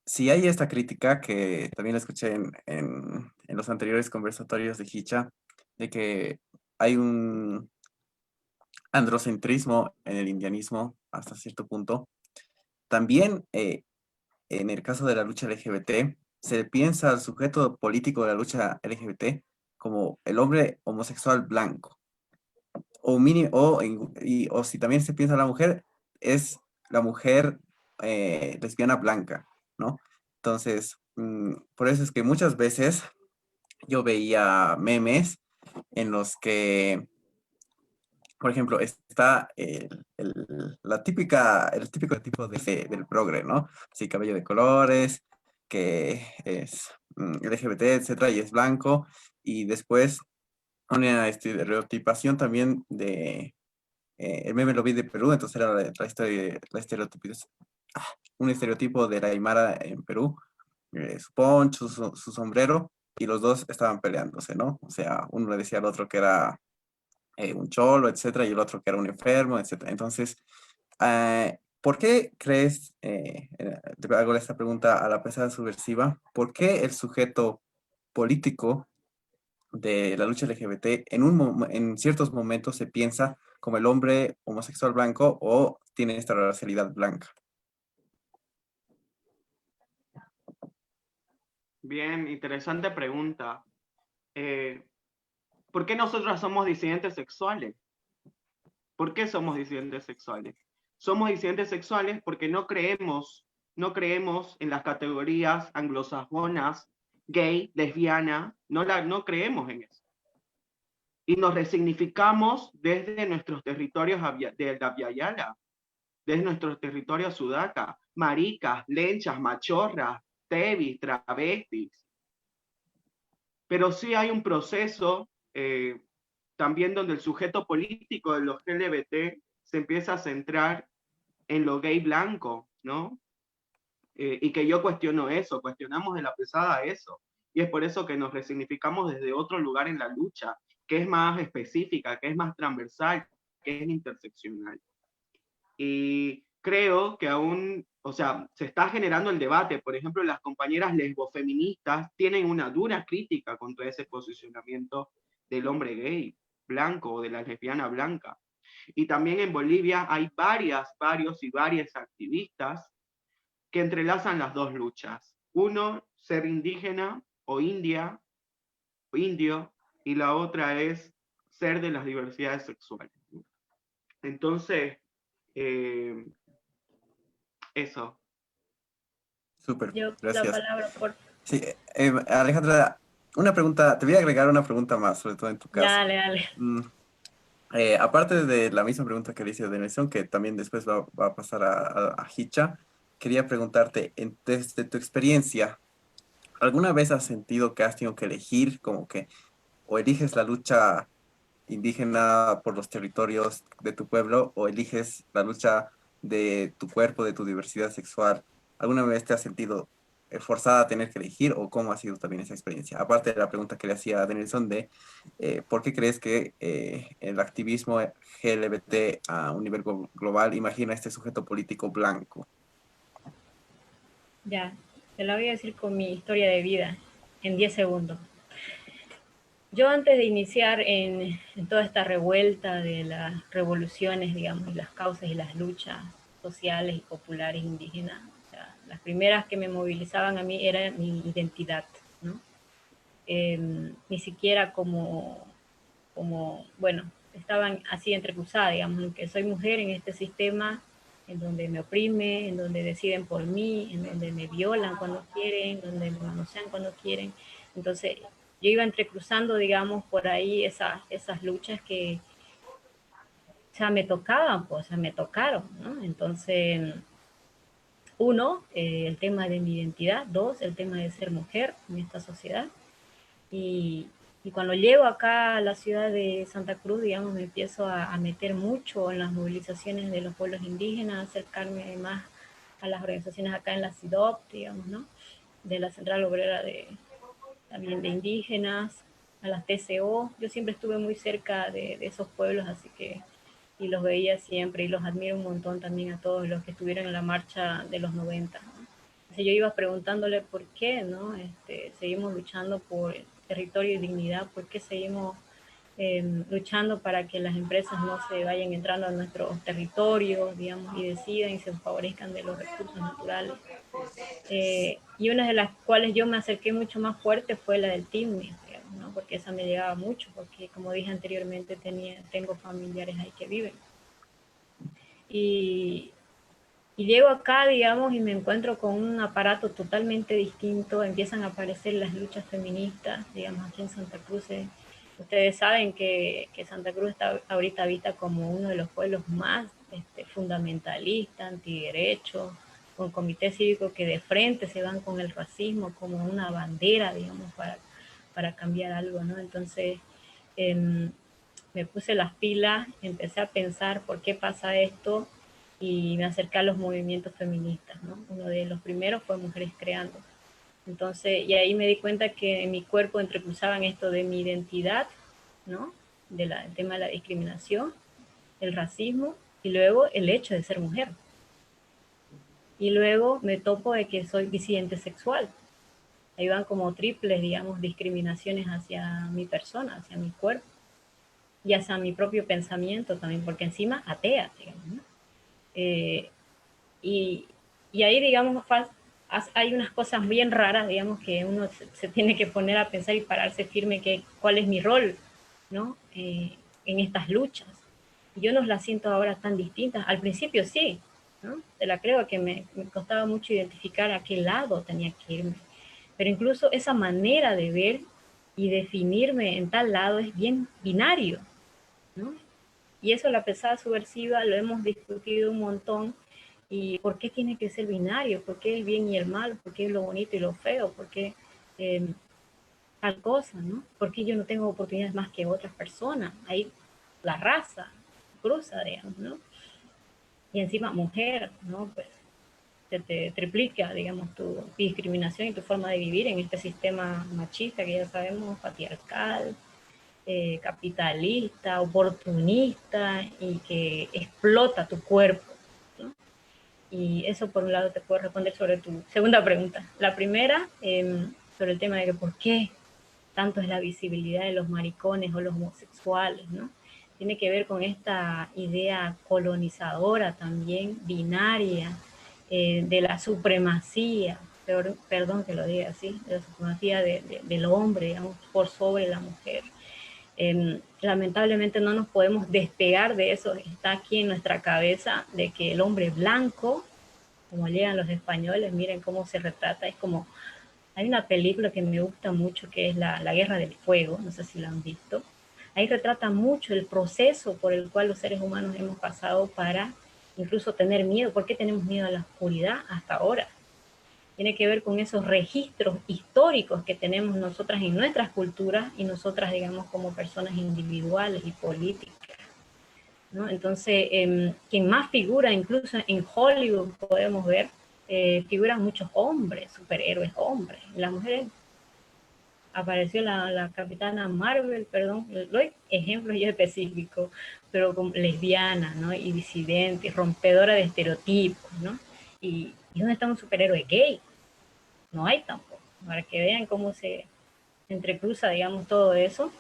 si hay esta crítica que también la escuché en los anteriores conversatorios de Hicha, de que hay un androcentrismo en el indianismo hasta cierto punto. También en el caso de la lucha LGBT, se piensa al sujeto político de la lucha LGBT como el hombre homosexual blanco. O si también se piensa la mujer, es la mujer lesbiana blanca, ¿no? Entonces, por eso es que muchas veces yo veía memes en los que, por ejemplo, está el típico tipo del progre, ¿no? Sí, cabello de colores, que es LGBT, etcétera, y es blanco, y después una estereotipación también de, el meme lo vi de Perú, entonces era un estereotipo de la Aymara en Perú, su poncho, su sombrero, y los dos estaban peleándose, ¿no? O sea, uno le decía al otro que era un cholo, etcétera, y el otro que era un enfermo, etcétera. Entonces, ¿por qué crees, te hago esta pregunta a la pesada subversiva, ¿por qué el sujeto político de la lucha LGBT en ciertos momentos se piensa como el hombre homosexual blanco o tiene esta racialidad blanca? Bien, interesante pregunta. ¿Por qué nosotros somos disidentes sexuales? ¿Por qué somos disidentes sexuales? Somos disidentes sexuales porque no creemos en las categorías anglosajonas, gay, lesbiana, no creemos en eso. Y nos resignificamos desde nuestros territorios de la Viayala, desde nuestros territorios sudaca, maricas, lenchas, machorras, tevis, travestis. Pero sí hay un proceso también donde el sujeto político de los LGBT se empieza a centrar en lo gay blanco, ¿no? Y que yo cuestiono eso, cuestionamos de la pesada eso. Y es por eso que nos resignificamos desde otro lugar en la lucha, que es más específica, que es más transversal, que es interseccional. Y creo que aún, o sea, se está generando el debate. Por ejemplo, las compañeras lesbofeministas tienen una dura crítica contra ese posicionamiento del hombre gay blanco o de la lesbiana blanca. Y también en Bolivia hay varios y varias activistas que entrelazan las dos luchas. Uno, ser indígena o india o indio, y la otra es ser de las diversidades sexuales. Entonces, eso. Súper, Yo la gracias. palabra por... Sí, Alejandra, una pregunta, te voy a agregar una pregunta más, sobre todo en tu caso. Dale, dale. Aparte de la misma pregunta que le hice de Nelson, que también después va a pasar a Hicha, quería preguntarte, desde tu experiencia, ¿alguna vez has sentido que has tenido que elegir como que o eliges la lucha indígena por los territorios de tu pueblo o eliges la lucha de tu cuerpo, de tu diversidad sexual? ¿Alguna vez te has sentido forzada a tener que elegir o cómo ha sido también esa experiencia? Aparte de la pregunta que le hacía a Denilson de ¿por qué crees que el activismo LGBT a un nivel global imagina este sujeto político blanco? Ya, te la voy a decir con mi historia de vida en 10 segundos. Yo antes de iniciar en toda esta revuelta de las revoluciones, digamos, las causas y las luchas sociales y populares indígenas, o sea, las primeras que me movilizaban a mí era mi identidad, ¿no? Ni siquiera bueno, estaban así entrecruzadas, digamos, en que soy mujer en este sistema en donde me oprime, en donde deciden por mí, en donde me violan cuando quieren, donde me manosean cuando quieren. Entonces, yo iba entrecruzando, digamos, por ahí esas luchas que, o sea, me tocaban, pues, o sea, me tocaron, ¿no? Entonces, uno, el tema de mi identidad; dos, el tema de ser mujer en esta sociedad. Y, y cuando llego acá a la ciudad de Santa Cruz, digamos, me empiezo a meter mucho en las movilizaciones de los pueblos indígenas, acercarme más a las organizaciones acá en la CIDOP, digamos, ¿no? De la Central Obrera también de Indígenas, a las TCO. Yo siempre estuve muy cerca de esos pueblos, así que, y los veía siempre, y los admiro un montón también a todos los que estuvieron en la marcha de los 90, ¿no? Entonces yo iba preguntándole por qué, ¿no? Seguimos luchando por territorio y dignidad, por qué seguimos luchando para que las empresas no se vayan entrando a nuestros territorios, digamos, y decidan y se favorezcan de los recursos naturales. Y una de las cuales yo me acerqué mucho más fuerte fue la del TIMNI, digamos, ¿no? Porque esa me llegaba mucho, porque como dije anteriormente, tengo familiares ahí que viven. Y llego acá, digamos, y me encuentro con un aparato totalmente distinto. Empiezan a aparecer las luchas feministas, digamos, aquí en Santa Cruz. Ustedes saben que Santa Cruz está ahorita vista como uno de los pueblos más fundamentalistas, antiderechos, con comité cívico que de frente se van con el racismo como una bandera, digamos, para cambiar algo, ¿no? Entonces, me puse las pilas, empecé a pensar por qué pasa esto, y me acerqué a los movimientos feministas, ¿no? Uno de los primeros fue Mujeres Creando. Entonces, y ahí me di cuenta que en mi cuerpo entrecruzaban esto de mi identidad, ¿no? El tema de la discriminación, el racismo, y luego el hecho de ser mujer. Y luego me topo de que soy disidente sexual. Ahí van como triples, digamos, discriminaciones hacia mi persona, hacia mi cuerpo, y hacia mi propio pensamiento también, porque encima atea, digamos, ¿no? Eh, y, y ahí, digamos, hay unas cosas bien raras, digamos, que uno se tiene que poner a pensar y pararse firme que cuál es mi rol, ¿no? En estas luchas. Yo no las siento ahora tan distintas. Al principio sí, ¿no? Te la creo que me costaba mucho identificar a qué lado tenía que irme. Pero incluso esa manera de ver y definirme en tal lado es bien binario, ¿no? Y eso, la pesada subversiva, lo hemos discutido un montón. ¿Y por qué tiene que ser binario? ¿Por qué el bien y el mal? ¿Por qué lo bonito y lo feo? ¿Por qué tal cosa, no? ¿Por qué yo no tengo oportunidades más que otras personas? Ahí la raza cruza, digamos, ¿no? Y encima mujer, ¿no? Pues se te triplica, digamos, tu discriminación y tu forma de vivir en este sistema machista que ya sabemos, patriarcal, capitalista, oportunista y que explota tu cuerpo, ¿no? Y eso por un lado te puedo responder sobre tu segunda pregunta. La primera, sobre el tema de que por qué tanto es la visibilidad de los maricones o los homosexuales, ¿no? Tiene que ver con esta idea colonizadora también, binaria, de la supremacía, perdón que lo diga así, de la supremacía del hombre, digamos, por sobre la mujer. Lamentablemente no nos podemos despegar de eso, está aquí en nuestra cabeza, de que el hombre blanco, como llegan los españoles, miren cómo se retrata, es como, hay una película que me gusta mucho que es la Guerra del Fuego, no sé si la han visto, ahí retrata mucho el proceso por el cual los seres humanos hemos pasado para incluso tener miedo. ¿Por qué tenemos miedo a la oscuridad hasta ahora? Tiene que ver con esos registros históricos que tenemos nosotras en nuestras culturas y nosotras, digamos, como personas individuales y políticas, ¿no? Entonces, quien más figura, incluso en Hollywood podemos ver, figuran muchos hombres, superhéroes hombres. Las mujeres, apareció la Capitana Marvel, perdón, doy ejemplos yo específicos, pero como lesbiana, ¿no? Y disidente, rompedora de estereotipos, ¿no? ¿Y dónde está un superhéroe gay? No hay tampoco, para que vean cómo se entrecruza, digamos, todo eso.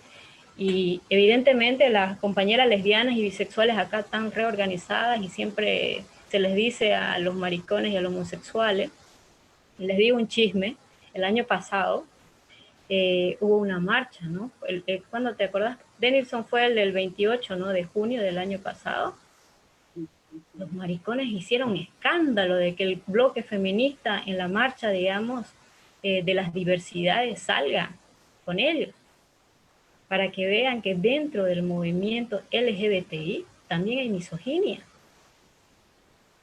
Y evidentemente las compañeras lesbianas y bisexuales acá están reorganizadas y siempre se les dice a los maricones y a los homosexuales, les digo un chisme, el año pasado hubo una marcha, ¿no? ¿Cuándo te acordás? Denilson fue el del 28, ¿no? De junio del año pasado. Los maricones hicieron escándalo de que el bloque feminista en la marcha, digamos, de las diversidades salga con ellos, para que vean que dentro del movimiento LGBTI también hay misoginia,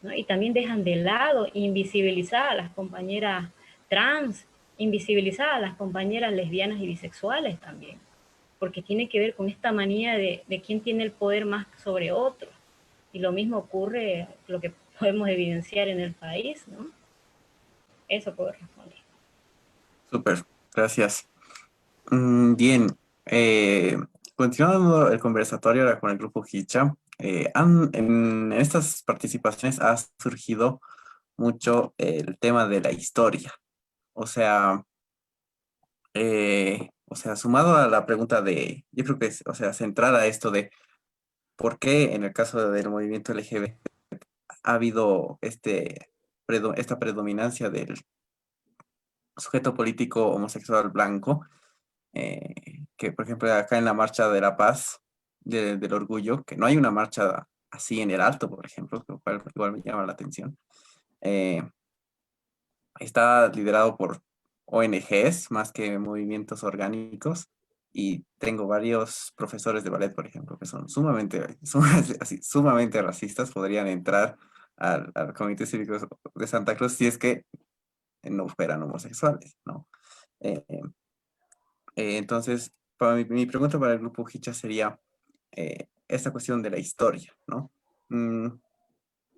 ¿no? Y también dejan de lado, invisibilizadas a las compañeras trans, invisibilizadas a las compañeras lesbianas y bisexuales también, porque tiene que ver con esta manía de quién tiene el poder más sobre otro. Y lo mismo ocurre, lo que podemos evidenciar en el país, ¿no? Eso puedo responder. Súper, gracias. Bien, continuando el conversatorio ahora con el grupo Hicha, en estas participaciones ha surgido mucho el tema de la historia. O sea, sumado a la pregunta de, yo creo que es, o sea, centrada a esto de por qué en el caso del movimiento LGBT ha habido esta predominancia del sujeto político homosexual blanco, que por ejemplo acá en la Marcha de la Paz, del Orgullo, que no hay una marcha así en el Alto, por ejemplo, lo cual igual me llama la atención, eh, está liderado por ONGs más que movimientos orgánicos. Y tengo varios profesores de ballet, por ejemplo, que son sumamente racistas, podrían entrar al Comité Cívico de Santa Cruz si es que no fueran homosexuales, ¿no? Eh, entonces, mi pregunta para el grupo Hicha sería esta cuestión de la historia, ¿no?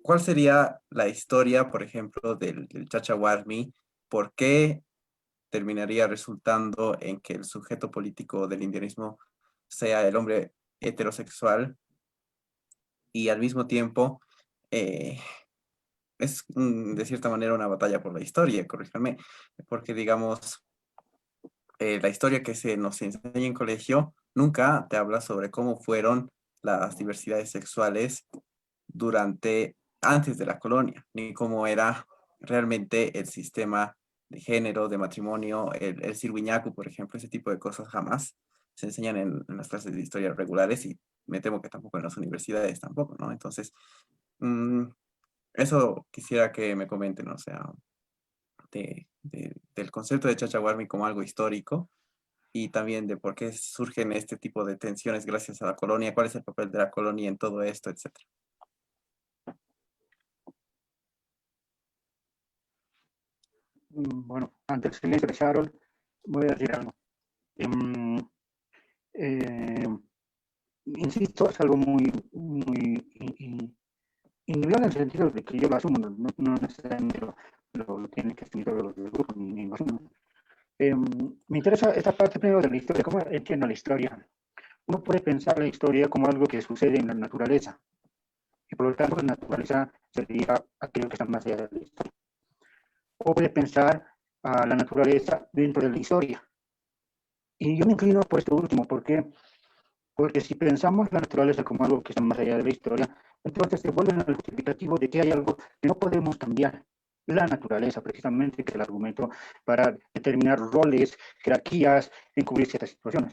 ¿Cuál sería la historia, por ejemplo, del Chachahuarmi? ¿Por qué terminaría resultando en que el sujeto político del indianismo sea el hombre heterosexual y al mismo tiempo es de cierta manera una batalla por la historia, corríjanme, porque digamos, la historia que se nos enseña en colegio nunca te habla sobre cómo fueron las diversidades sexuales antes de la colonia, ni cómo era realmente el sistema de género, de matrimonio, el cirguiñacu, por ejemplo, ese tipo de cosas jamás se enseñan en las clases de historia regulares y me temo que tampoco en las universidades tampoco, ¿no? Entonces, eso quisiera que me comenten, o sea, del concepto de Chachahuarmi como algo histórico y también de por qué surgen este tipo de tensiones gracias a la colonia, cuál es el papel de la colonia en todo esto, etcétera. Bueno, ante el silencio de Sharon, voy a decir algo. Insisto, es algo muy individual en el sentido de que yo lo asumo, no necesariamente lo tienen que asumir todos los grupos, ni lo asumo. Me interesa esta parte primero de la historia, cómo entiendo la historia. Uno puede pensar la historia como algo que sucede en la naturaleza, y por lo tanto la naturaleza sería aquello que está más allá de la historia. O puede pensar a la naturaleza dentro de la historia. Y yo me inclino por esto último, porque si pensamos la naturaleza como algo que está más allá de la historia, entonces se vuelve al justificativo de que hay algo que no podemos cambiar. La naturaleza, precisamente, que es el argumento para determinar roles, jerarquías, encubrir ciertas situaciones.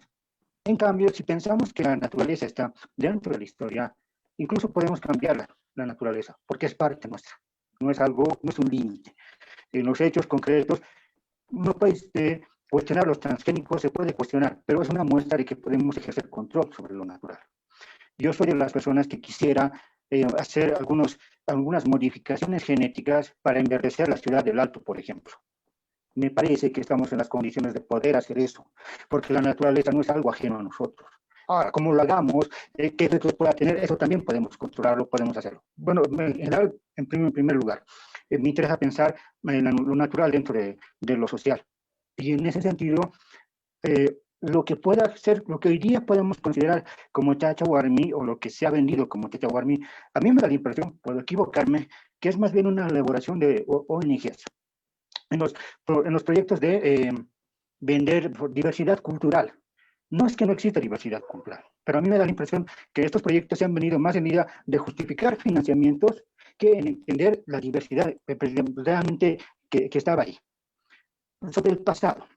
En cambio, si pensamos que la naturaleza está dentro de la historia, incluso podemos cambiar la naturaleza, porque es parte nuestra. No es un límite. En los hechos concretos, no puede cuestionar los transgénicos, se puede cuestionar, pero es una muestra de que podemos ejercer control sobre lo natural. Yo soy de las personas que quisiera hacer algunas modificaciones genéticas para enverdecer la ciudad del Alto, por ejemplo. Me parece que estamos en las condiciones de poder hacer eso, porque la naturaleza no es algo ajeno a nosotros. Ahora, ¿cómo lo hagamos? ¿Qué efectos pueda tener? Eso también podemos controlarlo, podemos hacerlo. Bueno, en primer lugar, me interesa pensar en lo natural dentro de lo social. Y en ese sentido, lo que pueda ser, lo que hoy día podemos considerar como Chachahuarmi, o lo que se ha vendido como Chachahuarmi, a mí me da la impresión, puedo equivocarme, que es más bien una elaboración de ONGs. En los proyectos de vender diversidad cultural. No es que no exista diversidad cultural, pero a mí me da la impresión que estos proyectos se han venido más en medida de justificar financiamientos que en entender la diversidad realmente que estaba ahí. Sobre el pasado.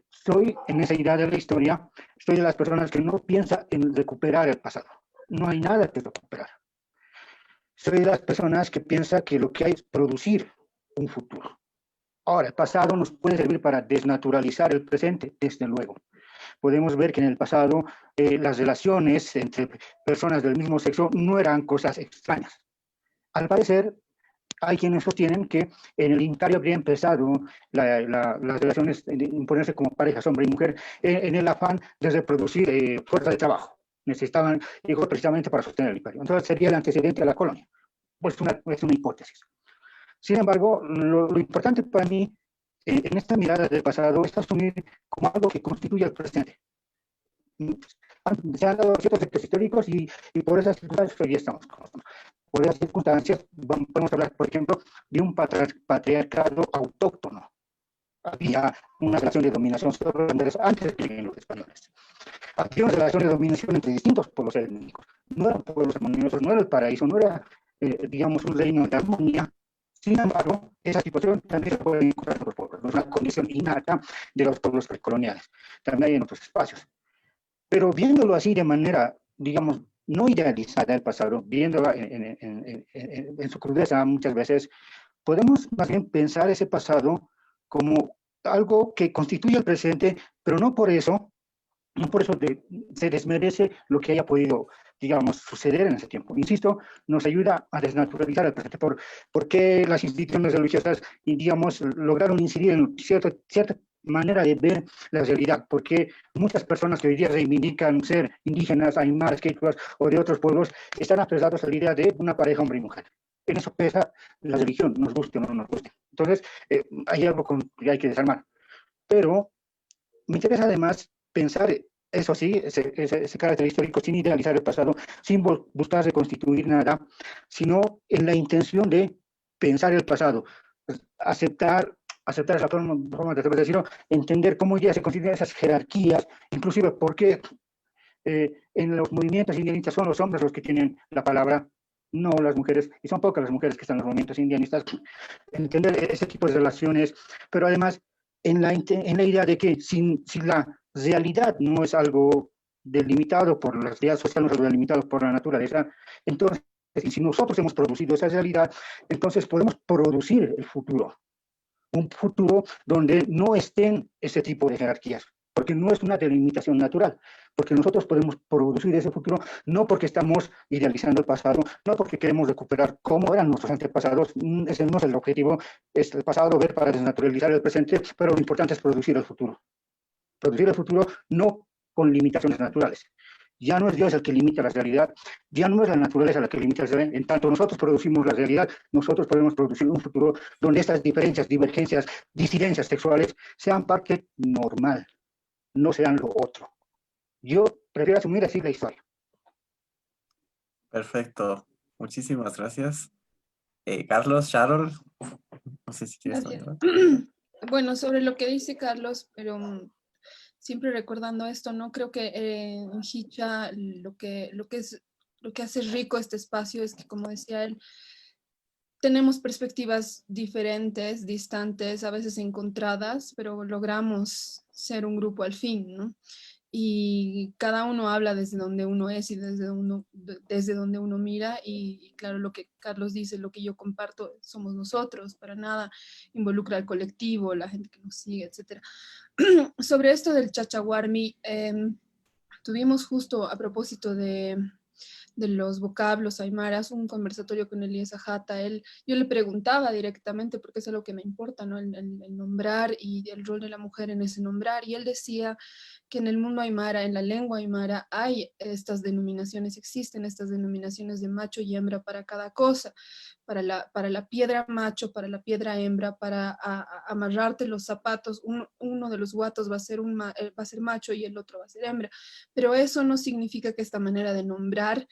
Soy, en esa idea de la historia, soy de las personas que no piensa en recuperar el pasado. No hay nada que recuperar. Soy de las personas que piensa que lo que hay es producir un futuro. Ahora, el pasado nos puede servir para desnaturalizar el presente, desde luego. Podemos ver que en el pasado las relaciones entre personas del mismo sexo no eran cosas extrañas. Al parecer, hay quienes sostienen que en el Imperio habría empezado las relaciones de imponerse como parejas hombre y mujer en el afán de reproducir fuerza de trabajo. Necesitaban hijos precisamente para sostener el imperio. Entonces sería el antecedente a la colonia. Pues es una hipótesis. Sin embargo, lo importante para mí en esta mirada del pasado es asumir como algo que constituye el presente. Se han dado ciertos hechos históricos y por esas circunstancias hoy estamos como estamos. Por esas circunstancias podemos hablar, por ejemplo, de un patriarcado autóctono. Había una relación de dominación sobre los hombres antes de que lleguen los españoles. Había una relación de dominación entre distintos pueblos helénicos. No eran pueblos armoniosos, no era el paraíso, no era, digamos, un reino de armonía. Sin embargo, esa situación también se puede encontrar en otros pueblos. No es una condición innata de los pueblos precoloniales. También hay en otros espacios. Pero viéndolo así de manera, digamos, no idealizada el pasado, viéndola en su crudeza muchas veces, podemos más bien pensar ese pasado como algo que constituye el presente, pero no por eso se desmerece lo que haya podido, digamos, suceder en ese tiempo. Insisto, nos ayuda a desnaturalizar el presente. ¿Por qué las instituciones religiosas, digamos, lograron incidir en cierta manera de ver la realidad? Porque muchas personas que hoy día reivindican ser indígenas, aymaras, quechuas o de otros pueblos, están aferrados a la idea de una pareja hombre y mujer. En eso pesa la religión, nos guste o no nos guste. Entonces, Entonces, hay algo que hay que desarmar. Pero me interesa además pensar eso sí, ese carácter histórico, sin idealizar el pasado, sin buscar reconstituir nada, sino en la intención de pensar el pasado, aceptar esa forma de decirlo, entender cómo ya se consideran esas jerarquías, inclusive porque en los movimientos indianistas son los hombres los que tienen la palabra, no las mujeres, y son pocas las mujeres que están en los movimientos indianistas, entender ese tipo de relaciones, pero además en la idea de que si la realidad no es algo delimitado por la realidad social, no es algo delimitado por la naturaleza, entonces, si nosotros hemos producido esa realidad, entonces podemos producir el futuro, un futuro donde no estén ese tipo de jerarquías, porque no es una delimitación natural, porque nosotros podemos producir ese futuro no porque estamos idealizando el pasado, no porque queremos recuperar cómo eran nuestros antepasados, ese no es el objetivo, es el pasado ver para desnaturalizar el presente, pero lo importante es producir el futuro no con limitaciones naturales. Ya no es Dios el que limita la realidad, ya no es la naturaleza la que limita la realidad. En tanto nosotros producimos la realidad, nosotros podemos producir un futuro donde estas diferencias, divergencias, disidencias sexuales sean parte normal, no sean lo otro. Yo prefiero asumir así la historia. Perfecto. Muchísimas gracias. Carlos, Sharol, no sé si quieres Gracias. comentar. Bueno, sobre lo que dice Carlos, pero siempre recordando esto, ¿no? Creo que en Hicha lo que hace rico este espacio es que, como decía él, tenemos perspectivas diferentes, distantes, a veces encontradas, pero logramos ser un grupo al fin, ¿no? Y cada uno habla desde donde uno es y desde donde uno mira y claro, lo que Carlos dice, lo que yo comparto somos nosotros, para nada involucra al colectivo, la gente que nos sigue, etc. Sobre esto del chachahuarmi, tuvimos justo a propósito de los vocablos aymaras, un conversatorio con Elías Ajata. Yo le preguntaba directamente, porque es algo que me importa, ¿no? El nombrar y el rol de la mujer en ese nombrar. Y él decía que en el mundo aymara, en la lengua aymara, hay estas denominaciones, existen estas denominaciones de macho y hembra para cada cosa. Para la piedra macho, para la piedra hembra, para amarrarte los zapatos, uno de los guatos va a ser macho y el otro va a ser hembra. Pero eso no significa que esta manera de nombrar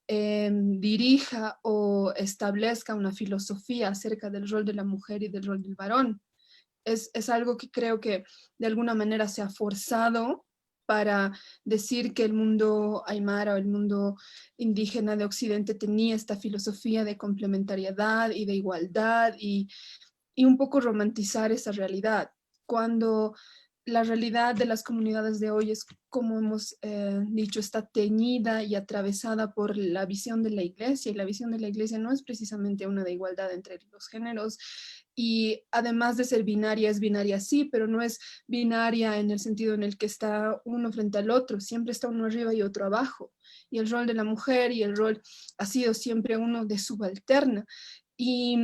dirija o establezca una filosofía acerca del rol de la mujer y del rol del varón. Es algo que creo que de alguna manera se ha forzado para decir que el mundo aymara o el mundo indígena de Occidente tenía esta filosofía de complementariedad y de igualdad y un poco romantizar esa realidad, cuando la realidad de las comunidades de hoy es, como hemos dicho, está teñida y atravesada por la visión de la iglesia, y la visión de la iglesia no es precisamente una de igualdad entre los géneros, y además de ser binaria, es binaria sí, pero no es binaria en el sentido en el que está uno frente al otro, siempre está uno arriba y otro abajo, y el rol de la mujer y el rol ha sido siempre uno de subalterna, y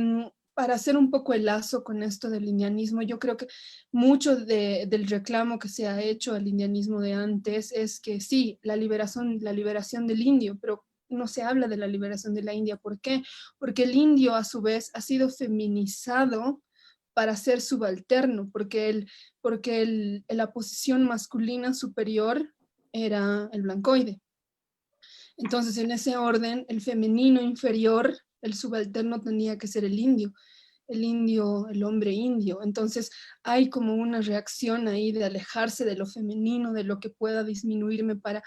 para hacer un poco el lazo con esto del indianismo, yo creo que mucho del reclamo que se ha hecho al indianismo de antes es que sí, la liberación del indio, pero no se habla de la liberación de la India. ¿Por qué? Porque el indio a su vez ha sido feminizado para ser subalterno, porque la posición masculina superior era el blancoide. Entonces, en ese orden, el femenino inferior, el subalterno, tenía que ser el indio, el hombre indio. Entonces, hay como una reacción ahí de alejarse de lo femenino, de lo que pueda disminuirme para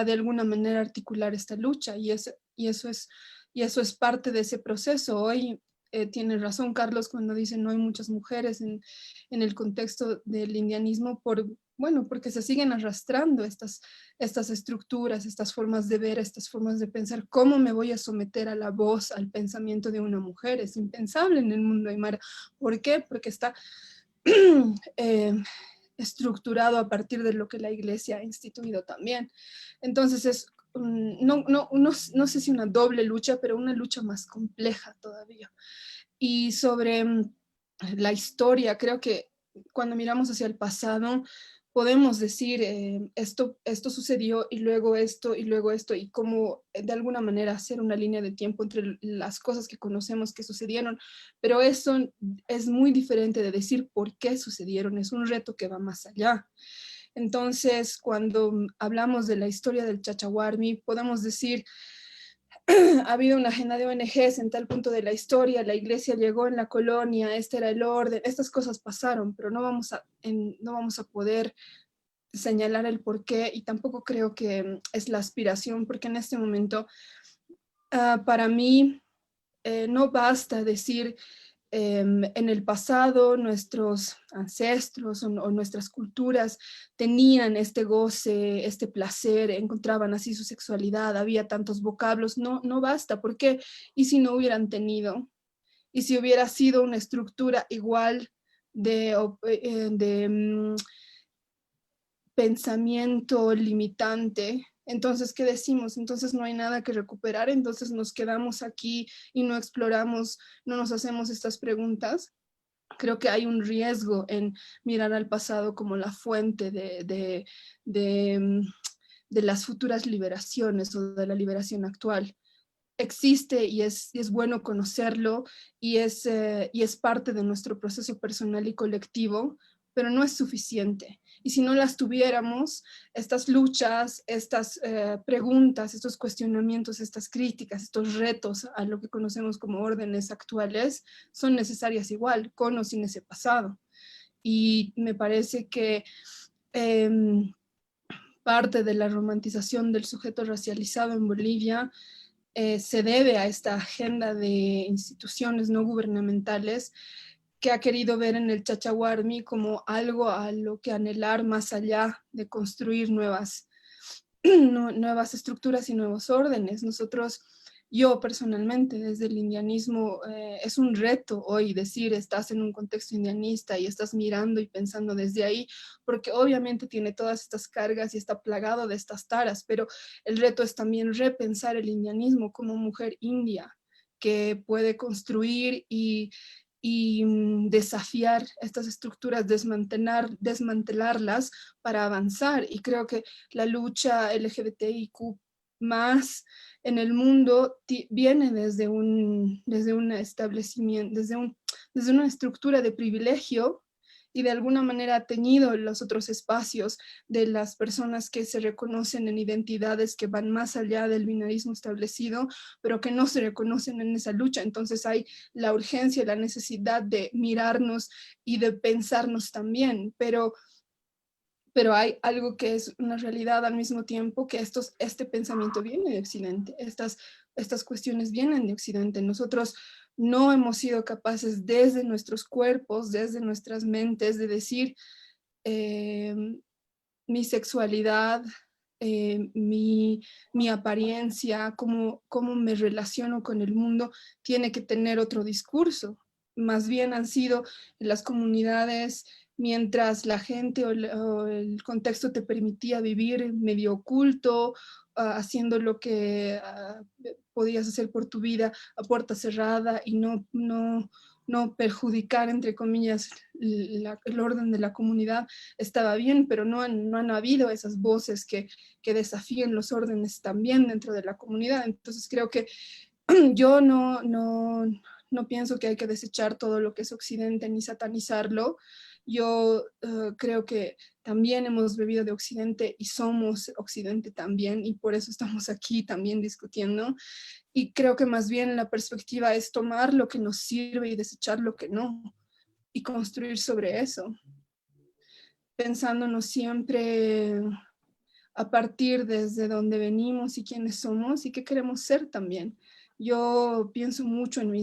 de alguna manera articular esta lucha. Y eso es parte de ese proceso. Hoy tiene razón Carlos cuando dice no hay muchas mujeres en el contexto del indianismo porque se siguen arrastrando estas estructuras, estas formas de ver, estas formas de pensar. ¿Cómo me voy a someter a la voz, al pensamiento de una mujer? Es impensable en el mundo aymara. ¿Por qué? Porque está estructurado a partir de lo que la iglesia ha instituido también. Entonces es, no sé si una doble lucha, pero una lucha más compleja todavía. Y sobre la historia, creo que cuando miramos hacia el pasado, podemos decir esto sucedió y luego esto y luego esto, y cómo de alguna manera hacer una línea de tiempo entre las cosas que conocemos que sucedieron, pero eso es muy diferente de decir por qué sucedieron, es un reto que va más allá. Entonces, cuando hablamos de la historia del Chachahuarmi, podemos decir, ha habido una agenda de ONGs en tal punto de la historia, la iglesia llegó en la colonia, este era el orden, estas cosas pasaron, pero no vamos a poder señalar el por qué, y tampoco creo que es la aspiración, porque en este momento, para mí, no basta decir en el pasado nuestros ancestros o nuestras culturas tenían este goce, este placer, encontraban así su sexualidad, había tantos vocablos, no basta, ¿por qué? ¿Y si no hubieran tenido? ¿Y si hubiera sido una estructura igual de pensamiento limitante? Entonces, ¿qué decimos? Entonces no hay nada que recuperar, entonces nos quedamos aquí y no exploramos, no nos hacemos estas preguntas. Creo que hay un riesgo en mirar al pasado como la fuente de las futuras liberaciones o de la liberación actual. Existe y es bueno conocerlo y es parte de nuestro proceso personal y colectivo, pero no es suficiente. Y si no las tuviéramos, estas luchas, estas preguntas, estos cuestionamientos, estas críticas, estos retos a lo que conocemos como órdenes actuales son necesarias igual, con o sin ese pasado. Y me parece que parte de la romantización del sujeto racializado en Bolivia se debe a esta agenda de instituciones no gubernamentales que ha querido ver en el Chachahuarmi como algo a lo que anhelar más allá de construir nuevas estructuras y nuevos órdenes. Yo personalmente, desde el indianismo, es un reto hoy decir estás en un contexto indianista y estás mirando y pensando desde ahí, porque obviamente tiene todas estas cargas y está plagado de estas taras, pero el reto es también repensar el indianismo como mujer india que puede construir y desafiar estas estructuras, desmantelarlas para avanzar. Y creo que la lucha LGBTIQ más en el mundo viene desde un establecimiento, desde una estructura de privilegio, y de alguna manera ha tenido los otros espacios de las personas que se reconocen en identidades que van más allá del binarismo establecido, pero que no se reconocen en esa lucha. Entonces hay la urgencia, la necesidad de mirarnos y de pensarnos también, pero hay algo que es una realidad al mismo tiempo, que este pensamiento viene de Occidente, estas cuestiones vienen de Occidente. Nosotros no hemos sido capaces desde nuestros cuerpos, desde nuestras mentes, de decir mi sexualidad, mi apariencia, cómo me relaciono con el mundo, tiene que tener otro discurso. Más bien han sido las comunidades, mientras la gente o el contexto te permitía vivir medio oculto, haciendo lo que podías hacer por tu vida a puerta cerrada y no perjudicar, entre comillas, el orden de la comunidad, estaba bien, pero no han habido esas voces que desafíen los órdenes también dentro de la comunidad. Entonces creo que yo no pienso que hay que desechar todo lo que es Occidente ni satanizarlo. Yo creo que también hemos bebido de Occidente y somos Occidente también, y por eso estamos aquí también discutiendo. Y creo que más bien la perspectiva es tomar lo que nos sirve y desechar lo que no, y construir sobre eso, pensándonos siempre a partir desde donde venimos y quiénes somos y qué queremos ser también. Yo pienso mucho en mi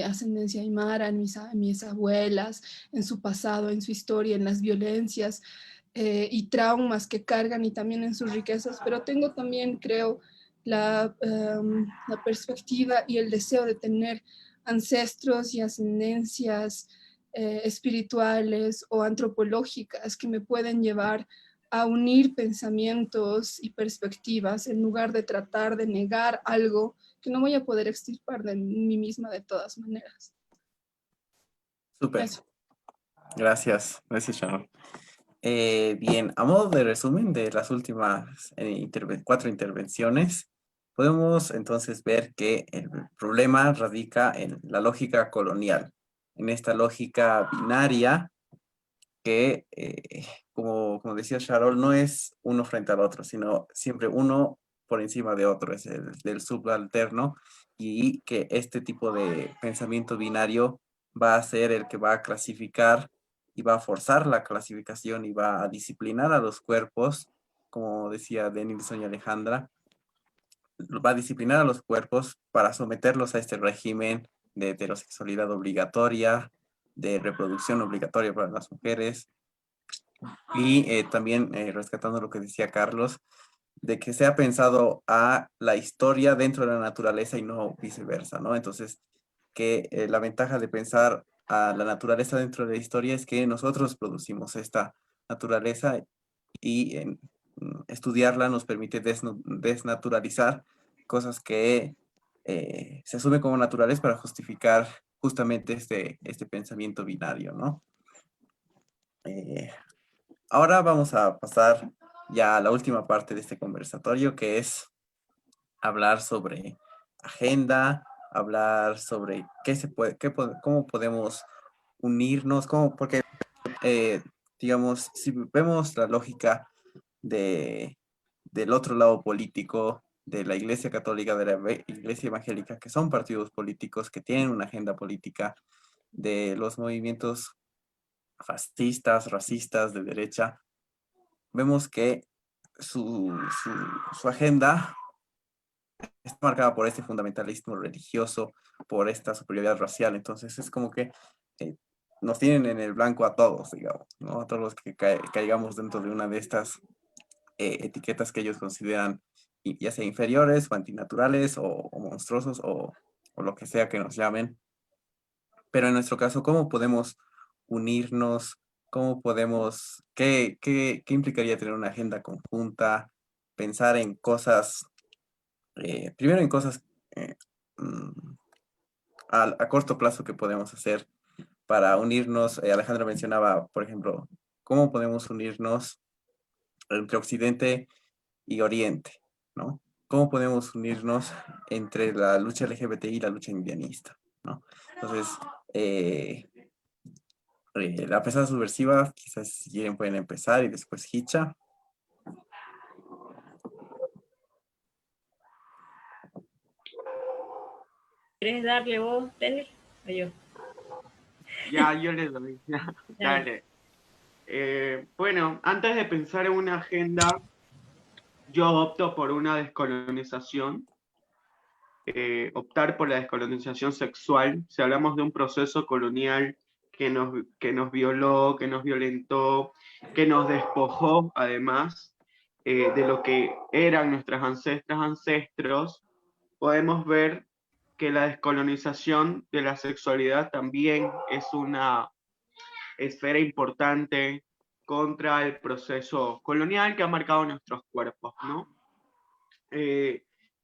ascendencia aymara, en mis abuelas, en su pasado, en su historia, en las violencias y traumas que cargan, y también en sus riquezas, pero tengo también, creo, la perspectiva y el deseo de tener ancestros y ascendencias espirituales o antropológicas que me pueden llevar a unir pensamientos y perspectivas en lugar de tratar de negar algo que no voy a poder extirpar de mí misma de todas maneras. Súper. Eso. Gracias, Sharon. Bien, a modo de resumen de las últimas 4 intervenciones, podemos entonces ver que el problema radica en la lógica colonial, en esta lógica binaria que, como decía Sharol, no es uno frente al otro, sino siempre uno por encima de otro, es el del subalterno, y que este tipo de pensamiento binario va a ser el que va a clasificar y va a forzar la clasificación y va a disciplinar a los cuerpos, como decía Denilson y Alejandra, va a disciplinar a los cuerpos para someterlos a este régimen de heterosexualidad obligatoria, de reproducción obligatoria para las mujeres, y también rescatando lo que decía Carlos, de que se ha pensado a la historia dentro de la naturaleza y no viceversa, ¿no? Entonces, que la ventaja de pensar a la naturaleza dentro de la historia es que nosotros producimos esta naturaleza y estudiarla nos permite desnaturalizar cosas que se asumen como naturales para justificar justamente este pensamiento binario, ¿no? Ahora vamos a pasar ya a la última parte de este conversatorio, que es hablar sobre agenda, hablar sobre cómo podemos unirnos, porque, digamos, si vemos la lógica del otro lado político, de la Iglesia Católica, de la Iglesia Evangélica, que son partidos políticos, que tienen una agenda política, de los movimientos fascistas, racistas, de derecha, vemos que su agenda está marcada por este fundamentalismo religioso, por esta superioridad racial. Entonces es como que nos tienen en el blanco a todos, digamos, ¿no? A todos los que caigamos dentro de una de estas etiquetas que ellos consideran ya sea inferiores o antinaturales o monstruosos o lo que sea que nos llamen. Pero en nuestro caso, ¿cómo podemos unirnos? ¿Cómo podemos, qué implicaría tener una agenda conjunta? Pensar en cosas, primero en cosas mm, a corto plazo que podemos hacer para unirnos. Alejandra mencionaba, por ejemplo, cómo podemos unirnos entre Occidente y Oriente, ¿no? ¿Cómo podemos unirnos entre la lucha LGBTI y la lucha indianista, ¿no? Entonces, la pesada subversiva, quizás si quieren pueden empezar y después Hicha. ¿Quieres darle vos, Denis? O yo. Ya, yo le doy. Dale. Dale. Bueno, antes de pensar en una agenda, yo opto por una descolonización, optar por la descolonización sexual. Si hablamos de un proceso colonial que nos violó, que nos violentó, que nos despojó además de lo que eran nuestras ancestros, podemos ver que la descolonización de la sexualidad también es una esfera importante contra el proceso colonial que ha marcado nuestros cuerpos, ¿no? Y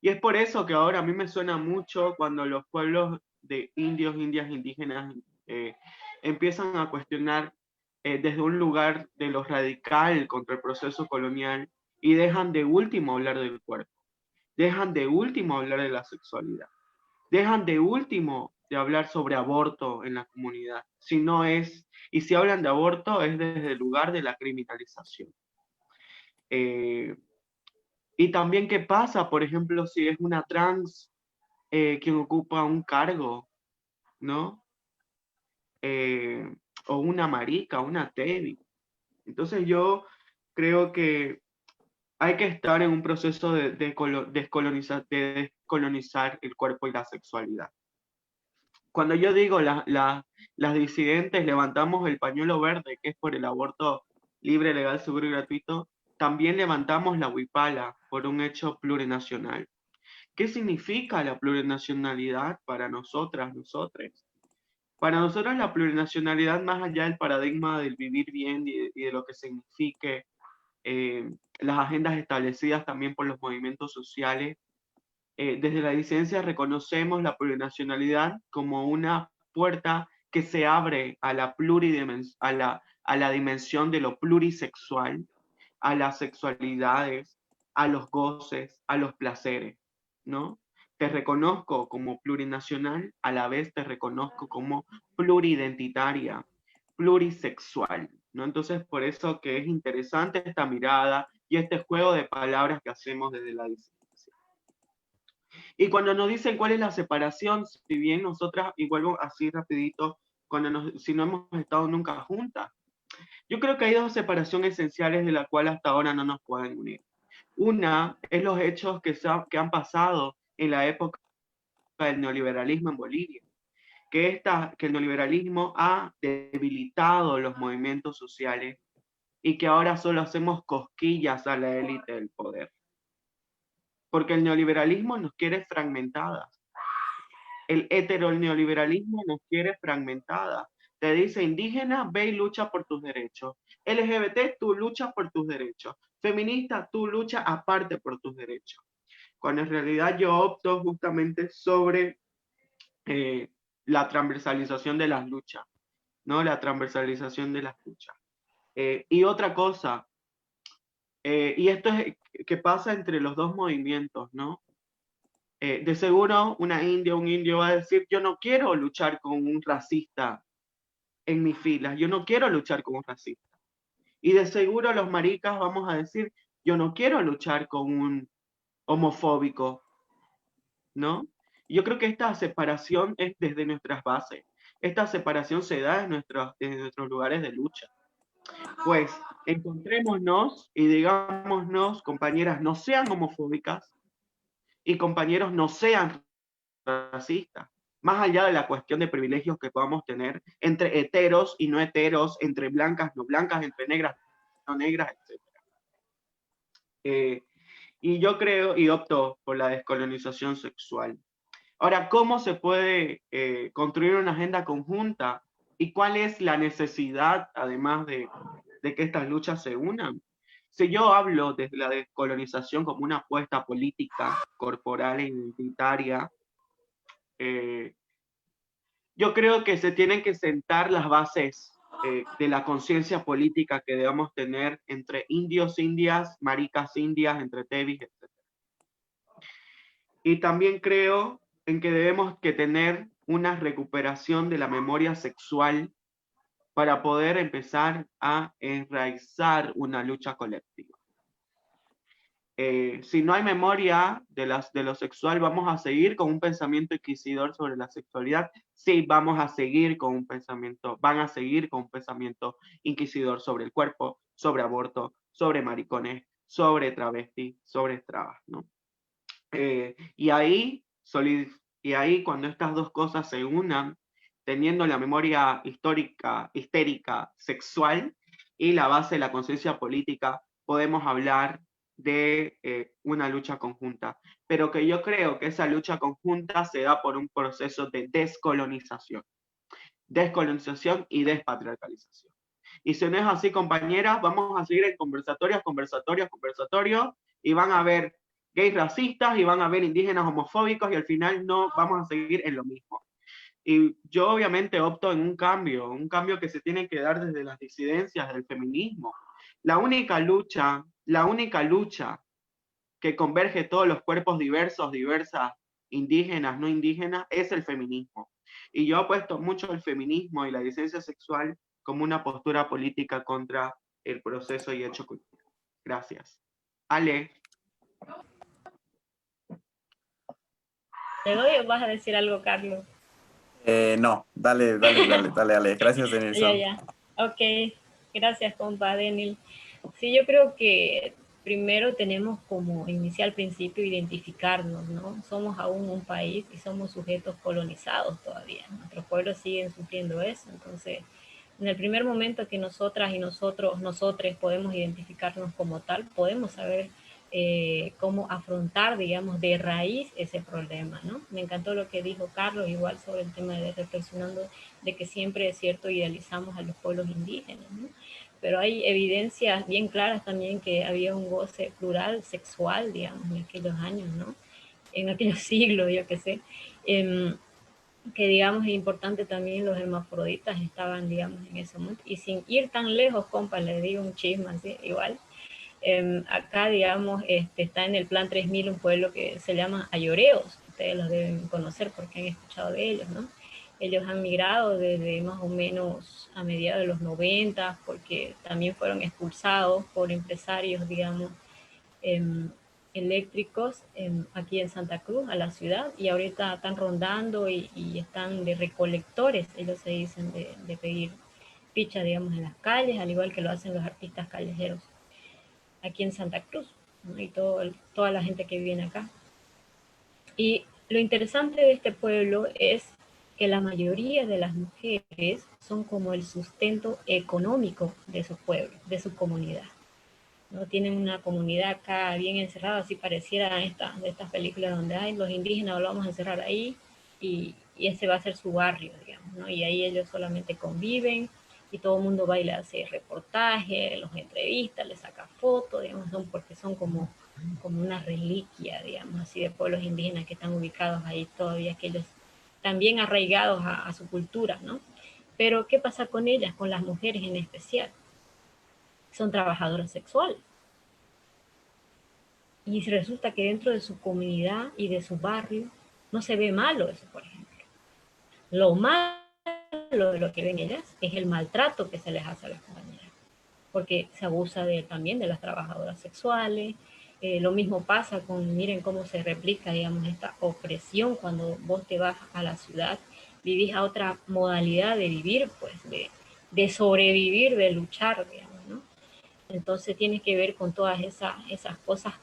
es por eso que ahora a mí me suena mucho cuando los pueblos de indios, indias, indígenas empiezan a cuestionar desde un lugar de lo radical contra el proceso colonial y dejan de último hablar del cuerpo, dejan de último hablar de la sexualidad, dejan de último de hablar sobre aborto en la comunidad, y si hablan de aborto es desde el lugar de la criminalización. Y también qué pasa, por ejemplo, si es una trans quien ocupa un cargo, ¿no? O una marica, una tebi. Entonces yo creo que hay que estar en un proceso de descolonizar el cuerpo y la sexualidad. Cuando yo digo las disidentes levantamos el pañuelo verde, que es por el aborto libre, legal, seguro y gratuito, también levantamos la huipala por un hecho plurinacional. ¿Qué significa la plurinacionalidad para nosotras, nosotres? Para nosotros la plurinacionalidad, más allá del paradigma del vivir bien y de lo que signifique las agendas establecidas también por los movimientos sociales, desde la disidencia reconocemos la plurinacionalidad como una puerta que se abre a a la dimensión de lo plurisexual, a las sexualidades, a los goces, a los placeres, ¿no? Te reconozco como plurinacional, a la vez te reconozco como pluridentitaria, plurisexual, ¿no? Entonces, por eso que es interesante esta mirada y este juego de palabras que hacemos desde la disidencia. Y cuando nos dicen cuál es la separación, si bien nosotras, y vuelvo así rapidito, si no hemos estado nunca juntas, yo creo que hay dos separaciones esenciales de las cuales hasta ahora no nos pueden unir. Una es los hechos que han pasado en la época del neoliberalismo en Bolivia, que el neoliberalismo ha debilitado los movimientos sociales y que ahora solo hacemos cosquillas a la élite del poder. Porque el neoliberalismo nos quiere fragmentadas. El heteroneoliberalismo nos quiere fragmentadas. Te dice indígena, ve y lucha por tus derechos. LGBT, tú luchas por tus derechos. Feminista, tú luchas aparte por tus derechos. Cuando en realidad yo opto justamente sobre la transversalización de las luchas, ¿no? La transversalización de las luchas. Y otra cosa, y esto es que pasa entre los dos movimientos, ¿no? De seguro una india, un indio va a decir, yo no quiero luchar con un racista en mis filas, yo no quiero luchar con un racista. Y de seguro los maricas vamos a decir, yo no quiero luchar con un homofóbico, ¿no? Yo creo que esta separación es desde nuestras bases. Esta separación se da desde nuestros lugares de lucha. Pues encontrémonos y digámonos, compañeras, no sean homofóbicas y compañeros, no sean racistas. Más allá de la cuestión de privilegios que podamos tener entre heteros y no heteros, entre blancas, no blancas, entre negras, no negras, etc. Y yo creo y opto por la descolonización sexual. Ahora, ¿cómo se puede construir una agenda conjunta? ¿Y cuál es la necesidad, además de que estas luchas se unan? Si yo hablo de la descolonización como una apuesta política, corporal e identitaria, yo creo que se tienen que sentar las bases de la conciencia política que debemos tener entre indios, indias, maricas, indias, entre tevis, etc. Y también creo en que debemos que tener una recuperación de la memoria sexual para poder empezar a enraizar una lucha colectiva. Si no hay memoria de lo sexual, ¿vamos a seguir con un pensamiento inquisidor sobre la sexualidad? Sí, vamos a seguir con un pensamiento, van a seguir con un pensamiento inquisidor sobre el cuerpo, sobre aborto, sobre maricones, sobre travestis, sobre trabas, ¿no? Y ahí, cuando estas dos cosas se unan, teniendo la memoria histórica, histérica, sexual y la base de la conciencia política, podemos hablar de una lucha conjunta. Pero que yo creo que esa lucha conjunta se da por un proceso de descolonización y despatriarcalización. Y si no es así, compañeras, vamos a seguir en conversatorios, y van a haber gays racistas y van a haber indígenas homofóbicos y al final no vamos a seguir en lo mismo. Y yo obviamente opto en un cambio que se tiene que dar desde las disidencias del feminismo. La única lucha que converge todos los cuerpos diversos, diversas, indígenas, no indígenas, es el feminismo. Y yo apuesto mucho el feminismo y la disidencia sexual como una postura política contra el proceso y hecho cultural. Gracias. Ale. ¿Te doy o vas a decir algo, Carlos? No, dale, Ale. Gracias, Denilson. Ya. Ok, gracias, compa Denil. Sí, yo creo que primero tenemos como inicial principio identificarnos, ¿no? Somos aún un país y somos sujetos colonizados todavía. Nuestros pueblos siguen sufriendo eso. Entonces, en el primer momento que nosotras y nosotres podemos identificarnos como tal, podemos saber cómo afrontar, digamos, de raíz ese problema, ¿no? Me encantó lo que dijo Carlos, igual sobre el tema de reflexionando de que siempre es cierto idealizamos a los pueblos indígenas, ¿no? Pero hay evidencias bien claras también que había un goce plural sexual, digamos, en aquellos años, ¿no? En aquellos siglos, yo qué sé. que digamos es importante también los hermafroditas estaban, digamos, en ese momento. Y sin ir tan lejos, compa, le digo un chisme así, igual. Acá, digamos, está en el Plan 3000 un pueblo que se llama Ayoreos. Ustedes los deben conocer porque han escuchado de ellos, ¿no? Ellos han migrado desde más o menos a mediados de los 90 porque también fueron expulsados por empresarios, digamos, eléctricos aquí en Santa Cruz, a la ciudad, y ahorita están rondando y están de recolectores, ellos se dicen, de pedir ficha, digamos, en las calles, al igual que lo hacen los artistas callejeros aquí en Santa Cruz, ¿no? Y toda la gente que vive acá. Y lo interesante de este pueblo es que la mayoría de las mujeres son como el sustento económico de su pueblo, de su comunidad. ¿No? Tienen una comunidad acá bien encerrada, así pareciera de estas películas donde hay los indígenas, lo vamos a encerrar ahí y ese va a ser su barrio, digamos, ¿no? Y ahí ellos solamente conviven y todo el mundo va y le hace reportaje, los entrevista, les saca fotos, digamos, porque son como una reliquia, digamos, así de pueblos indígenas que están ubicados ahí todavía, que ellos también arraigados a su cultura, ¿no? Pero, ¿qué pasa con ellas, con las mujeres en especial? Son trabajadoras sexuales. Y resulta que dentro de su comunidad y de su barrio no se ve malo eso, por ejemplo. Lo malo de lo que ven ellas es el maltrato que se les hace a las compañeras, porque se abusa también de las trabajadoras sexuales. Lo mismo pasa con, miren cómo se replica, digamos, esta opresión cuando vos te vas a la ciudad, vivís a otra modalidad de vivir, pues, de sobrevivir, de luchar, digamos, ¿no? Entonces tiene que ver con todas esas cosas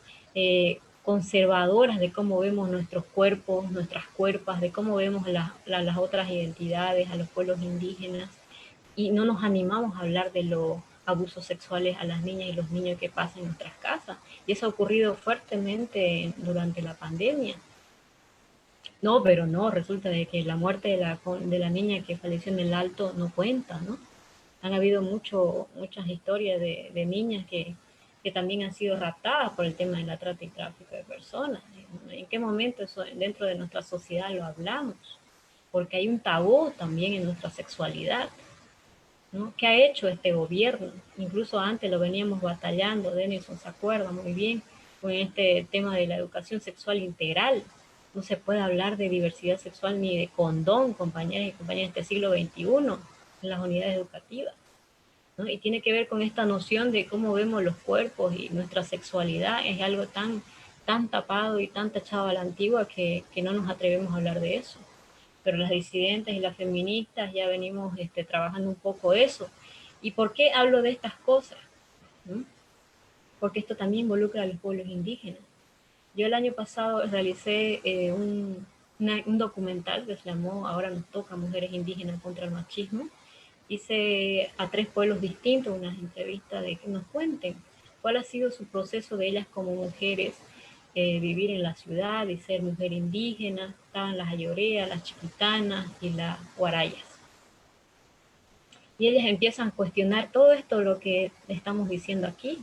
conservadoras de cómo vemos nuestros cuerpos, nuestras cuerpas, de cómo vemos las otras identidades, a los pueblos indígenas, y no nos animamos a hablar de los abusos sexuales a las niñas y los niños que pasan en nuestras casas. Y eso ha ocurrido fuertemente durante la pandemia. No, pero no, resulta de que la muerte de la niña que falleció en el Alto no cuenta, ¿no? Han habido muchas historias de niñas que también han sido raptadas por el tema de la trata y tráfico de personas. ¿En qué momento eso dentro de nuestra sociedad lo hablamos? Porque hay un tabú también en nuestra sexualidad, ¿no? ¿Qué ha hecho este gobierno? Incluso antes lo veníamos batallando, Denison se acuerda muy bien, con este tema de la educación sexual integral. No se puede hablar de diversidad sexual ni de condón, compañeras y compañeros, de este siglo XXI en las unidades educativas, ¿no? Y tiene que ver con esta noción de cómo vemos los cuerpos y nuestra sexualidad es algo tan tapado y tan tachado a la antigua que no nos atrevemos a hablar de eso. Pero las disidentes y las feministas ya venimos trabajando un poco eso. ¿Y por qué hablo de estas cosas? ¿No? Porque esto también involucra a los pueblos indígenas. Yo el año pasado realicé un documental que se llamó Ahora nos toca, Mujeres Indígenas contra el Machismo. Hice a 3 pueblos distintos unas entrevistas de que nos cuenten cuál ha sido su proceso de ellas como mujeres, vivir en la ciudad y ser mujer indígena. Estaban las ayoreas, las chiquitanas y las guarayas. Y ellas empiezan a cuestionar todo esto, lo que estamos diciendo aquí.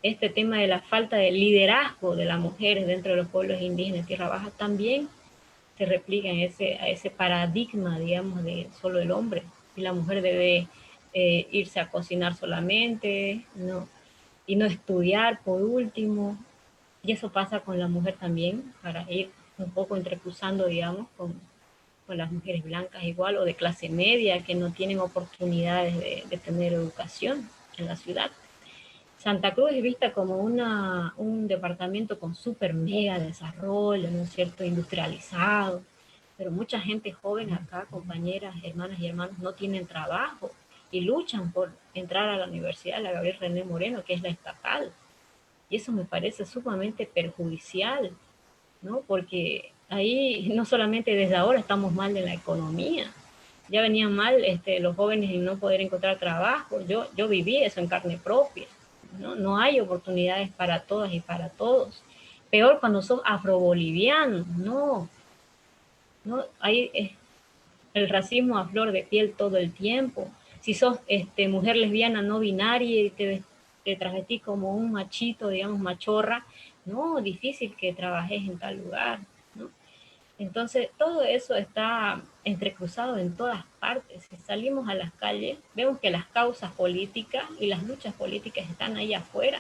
Este tema de la falta de liderazgo de las mujeres dentro de los pueblos indígenas de Tierra Baja también se replica en ese paradigma, digamos, de solo el hombre. Y la mujer debe irse a cocinar solamente, ¿no? Y no estudiar por último. Y eso pasa con la mujer también, para ir un poco entrecruzando, digamos, con las mujeres blancas igual, o de clase media, que no tienen oportunidades de tener educación en la ciudad. Santa Cruz es vista como un departamento con súper mega desarrollo, ¿no es cierto?, industrializado, pero mucha gente joven acá, compañeras, hermanas y hermanos, no tienen trabajo y luchan por entrar a la Universidad la Gabriel René Moreno, que es la estatal. Y eso me parece sumamente perjudicial, ¿no? Porque ahí no solamente desde ahora estamos mal de la economía, ya venían mal los jóvenes en no poder encontrar trabajo. Yo viví eso en carne propia. No hay oportunidades para todas y para todos. Peor cuando sos afrobolivianos, no hay el racismo a flor de piel todo el tiempo. Si sos mujer lesbiana no binaria y te travestís como un machito, digamos, machorra, no, difícil que trabajes en tal lugar, ¿no? Entonces, todo eso está entrecruzado en todas partes. Si salimos a las calles, vemos que las causas políticas y las luchas políticas están ahí afuera.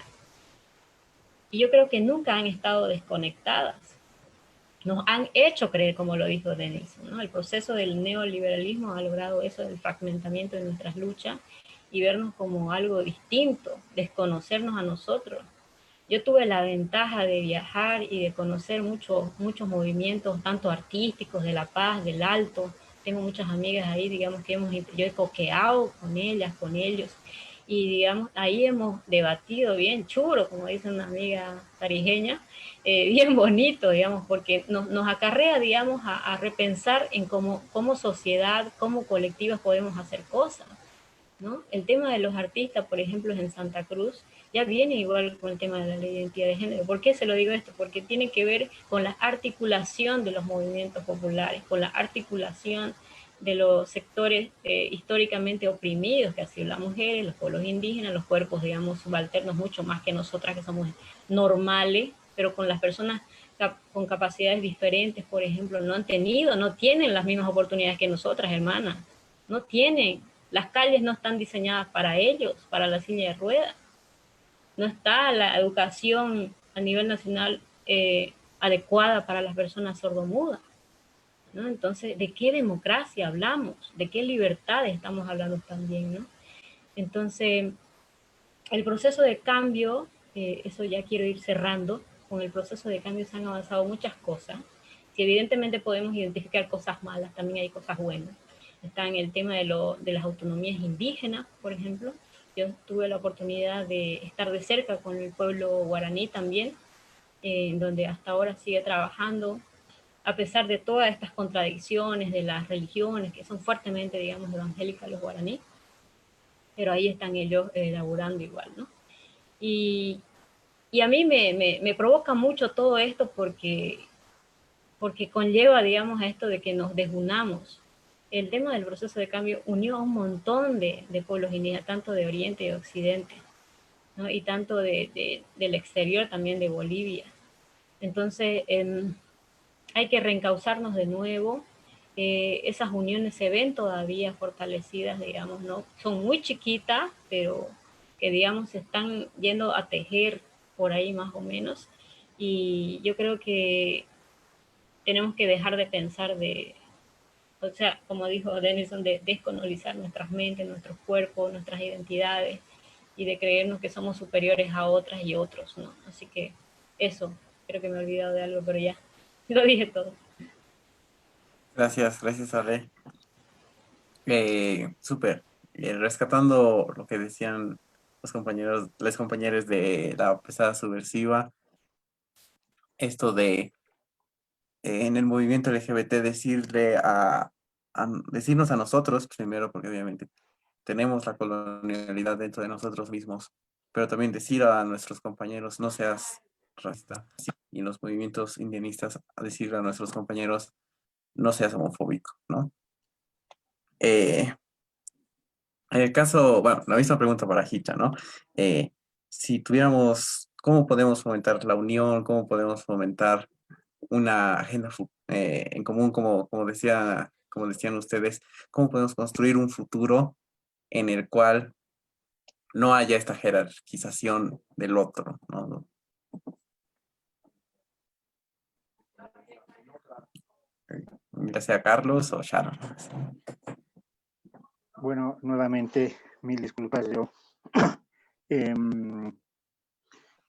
Y yo creo que nunca han estado desconectadas. Nos han hecho creer, como lo dijo Denis, ¿no? El proceso del neoliberalismo ha logrado eso, del fragmentamiento de nuestras luchas y vernos como algo distinto, desconocernos a nosotros. Yo tuve la ventaja de viajar y de conocer muchos movimientos, tanto artísticos, de la paz, del alto. Tengo muchas amigas ahí, digamos, que yo he coqueado con ellas, con ellos. Y digamos, ahí hemos debatido bien churo, como dice una amiga tarijeña, bien bonito, digamos, porque nos acarrea, digamos, a repensar en cómo sociedad, cómo colectivas podemos hacer cosas, ¿no? El tema de los artistas, por ejemplo, en Santa Cruz, ya viene igual con el tema de la identidad de género. ¿Por qué se lo digo esto? Porque tiene que ver con la articulación de los movimientos populares, con la articulación de los sectores históricamente oprimidos, que han sido las mujeres, los pueblos indígenas, los cuerpos, digamos, subalternos, mucho más que nosotras que somos normales, pero con las personas con capacidades diferentes, por ejemplo, no tienen las mismas oportunidades que nosotras, hermanas, no tienen. Las calles no están diseñadas para ellos, para la silla de ruedas. No está la educación a nivel nacional adecuada para las personas sordomudas, ¿no? Entonces, ¿de qué democracia hablamos? ¿De qué libertad estamos hablando también, ¿no? Entonces, el proceso de cambio, eso ya quiero ir cerrando, con el proceso de cambio se han avanzado muchas cosas. Si evidentemente podemos identificar cosas malas, también hay cosas buenas. Está en el tema de las autonomías indígenas, por ejemplo. Yo tuve la oportunidad de estar de cerca con el pueblo guaraní también, donde hasta ahora sigue trabajando, a pesar de todas estas contradicciones de las religiones, que son fuertemente, digamos, evangélicas los guaraní, pero ahí están ellos laburando igual, ¿no? Y a mí me provoca mucho todo esto porque conlleva, digamos, a esto de que nos desunamos. El tema del proceso de cambio unió a un montón de pueblos indígenas, tanto de Oriente y de Occidente, ¿no? Y tanto del exterior también, de Bolivia. Entonces, hay que reencauzarnos de nuevo. Esas uniones se ven todavía fortalecidas, digamos, ¿no? Son muy chiquitas, pero que, digamos, se están yendo a tejer por ahí más o menos. Y yo creo que tenemos que dejar de pensar o sea, como dijo Denison, de descolonizar nuestras mentes, nuestros cuerpos, nuestras identidades, y de creernos que somos superiores a otras y otros, ¿no? Así que eso, creo que me he olvidado de algo, pero ya, lo dije todo. Gracias, Ale. Súper. Rescatando lo que decían las compañeras de la pesada subversiva, esto de en el movimiento LGBT decirnos a nosotros primero, porque obviamente tenemos la colonialidad dentro de nosotros mismos, pero también decir a nuestros compañeros no seas racista, y en los movimientos indianistas a decir a nuestros compañeros no seas homofóbico, ¿no? En el caso, bueno, la misma pregunta para Hita, ¿no? Si tuviéramos, ¿cómo podemos fomentar la unión? ¿Cómo podemos fomentar una agenda en común, como decían ustedes? ¿Cómo podemos construir un futuro en el cual no haya esta jerarquización del otro, ¿no? Ya sea Carlos o Sharon. Bueno, nuevamente, mil disculpas, yo.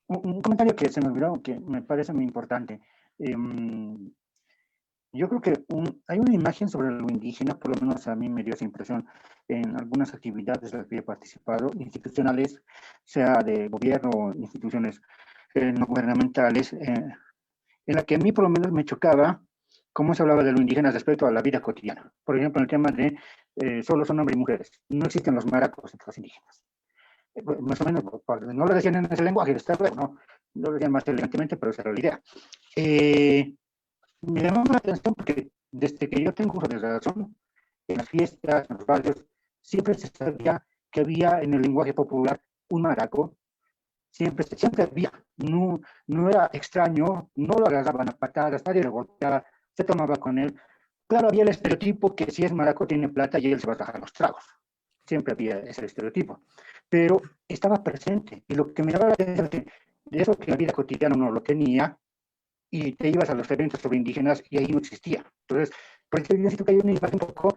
Un comentario que se me olvidó, que me parece muy importante. Yo creo que hay una imagen sobre lo indígena, por lo menos a mí me dio esa impresión en algunas actividades en las que he participado, institucionales, sea de gobierno o instituciones no gubernamentales, en la que a mí por lo menos me chocaba cómo se hablaba de lo indígena respecto a la vida cotidiana. Por ejemplo, el tema de solo son hombres y mujeres, no existen los maracos entre los indígenas. Más o menos, no lo decían en ese lenguaje, está bueno, ¿no? Lo decían más elegantemente, pero esa era la idea. Me llamó la atención porque desde que yo tengo uso de razón, en las fiestas, en los barrios, siempre se sabía que había en el lenguaje popular un maraco, siempre había, no era extraño, no lo agarraban a patadas, nadie lo golpeaba, se tomaba con él. Claro, había el estereotipo que si es maraco tiene plata y él se va a bajar los tragos. Siempre había ese estereotipo. Pero estaba presente. Y lo que me llamaba la atención es que de eso que en la vida cotidiana uno lo tenía, y te ibas a los eventos sobre indígenas y ahí no existía. Entonces, por eso yo necesito que hay una imagen un poco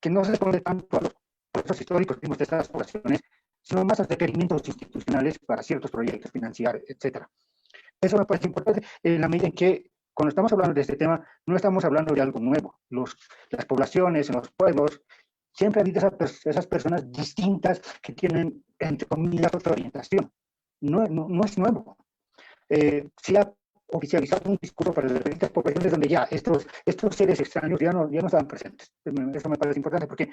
que no se responde tanto a los procesos históricos que de estas poblaciones, sino más a requerimientos institucionales para ciertos proyectos, financiar, etc. Eso me parece importante en la medida en que cuando estamos hablando de este tema, no estamos hablando de algo nuevo. Las poblaciones, en los pueblos, siempre ha habido esas personas distintas que tienen, entre comillas, otra orientación. No es nuevo. Se ha oficializado un discurso para las distintas poblaciones donde ya estos seres extraños ya no estaban presentes. Eso me parece importante porque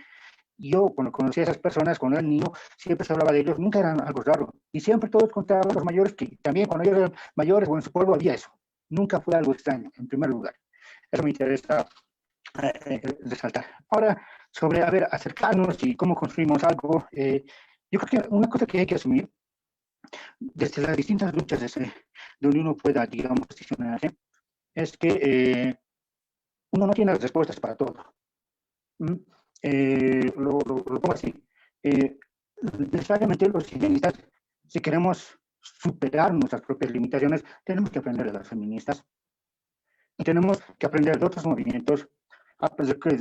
yo, cuando conocí a esas personas, cuando era niño, siempre se hablaba de ellos, nunca eran algo raro. Y siempre todos contaban a los mayores que también cuando ellos eran mayores o en su pueblo había eso. Nunca fue algo extraño, en primer lugar. Eso me interesa resaltar. Ahora, sobre, acercarnos y cómo construimos algo, yo creo que una cosa que hay que asumir, desde las distintas luchas donde uno pueda, digamos, posicionarse, es que uno no tiene las respuestas para todo. Lo pongo así. Necesariamente los feministas, si queremos superar nuestras propias limitaciones, tenemos que aprender de las feministas. Y tenemos que aprender de otros movimientos,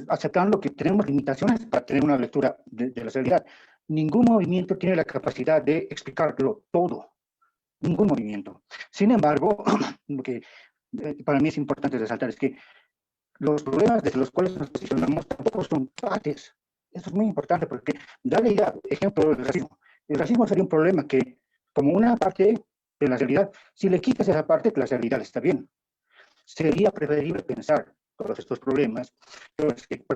aceptando que tenemos limitaciones para tener una lectura de la realidad. Ningún movimiento tiene la capacidad de explicarlo todo. Ningún movimiento. Sin embargo, lo que para mí es importante resaltar es que los problemas desde los cuales nos posicionamos tampoco son fáciles. Eso es muy importante porque, dale ya ejemplo del racismo. El racismo sería un problema que, como una parte de la realidad, si le quitas esa parte, que la realidad está bien. Sería preferible pensar todos estos problemas,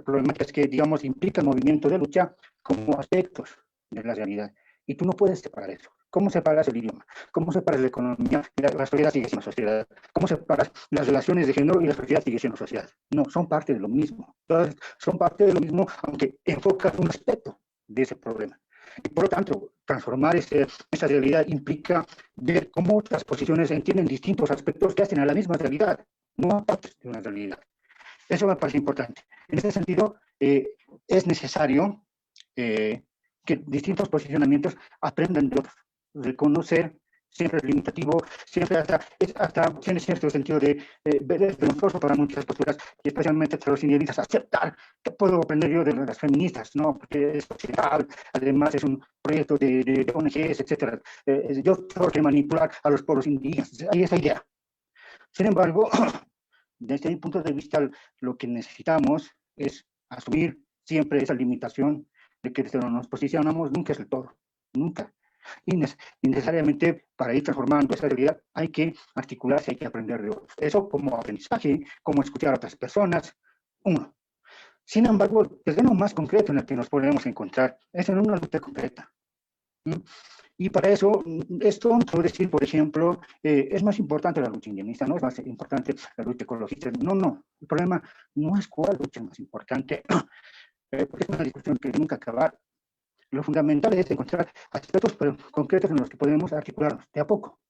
problemáticas que, digamos, implican movimiento de lucha como aspectos de la realidad. Y tú no puedes separar eso. ¿Cómo separas el idioma? ¿Cómo separas la economía? La sociedad sigue siendo sociedad. ¿Cómo separas las relaciones de género y la sociedad sigue siendo sociedad? No, son parte de lo mismo. Todas son parte de lo mismo, aunque enfocas un aspecto de ese problema. Y por lo tanto, transformar esa realidad implica ver cómo otras posiciones entienden distintos aspectos que hacen a la misma realidad, no a partes de una realidad. Eso me parece importante. En este sentido, es necesario que distintos posicionamientos aprendan de otros. Reconocer siempre es limitativo, siempre hasta tiene cierto sentido de ver vergonzoso para muchas posturas, y especialmente para los individuos, aceptar que puedo aprender yo de las feministas, ¿no? Porque es social, además es un proyecto de ONGs, etc. Yo tengo que manipular a los pueblos indígenas, hay esa idea. Sin embargo, desde mi punto de vista, lo que necesitamos es asumir siempre esa limitación de que desde donde nos posicionamos nunca es el todo, nunca. Y necesariamente para ir transformando esa realidad hay que articularse, hay que aprender de otros. Eso como aprendizaje, como escuchar a otras personas, uno. Sin embargo, el terreno más concreto en el que nos podemos encontrar es en una lucha concreta. Y para eso, esto quiero decir, por ejemplo, es más importante la lucha indigenista, no es más importante la lucha ecologista. No. El problema no es cuál lucha es más importante, porque es una discusión que nunca acabar. Lo fundamental es encontrar aspectos concretos en los que podemos articularnos, de a poco.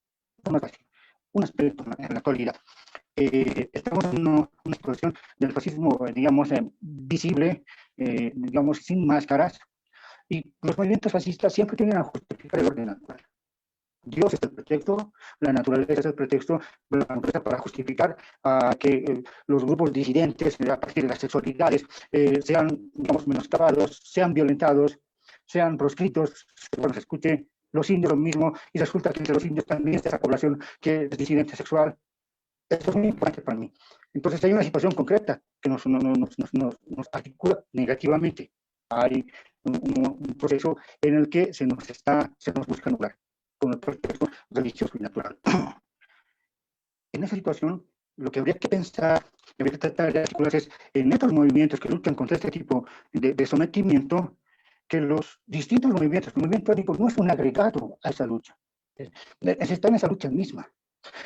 Un aspecto en la actualidad. Estamos en una situación del fascismo, digamos, visible, digamos, sin máscaras, y los movimientos fascistas siempre tienen a justificar el orden natural. Dios es el pretexto, la naturaleza es el pretexto para justificar que los grupos disidentes, a partir de las sexualidades, sean, digamos, menoscabados, sean violentados, sean proscritos. Bueno, se escuche los indios lo mismo, y resulta que entre los indios también está esa población que es disidente sexual. Esto es muy importante para mí. Entonces hay una situación concreta que nos articula negativamente. Hay un proceso en el que se nos busca anular con el proceso religioso y natural. En esa situación, lo que habría que pensar, habría que tratar de articular es en estos movimientos que luchan contra este tipo de sometimiento, que los distintos movimientos, el movimiento étnico no es un agregado a esa lucha, está en esa lucha misma.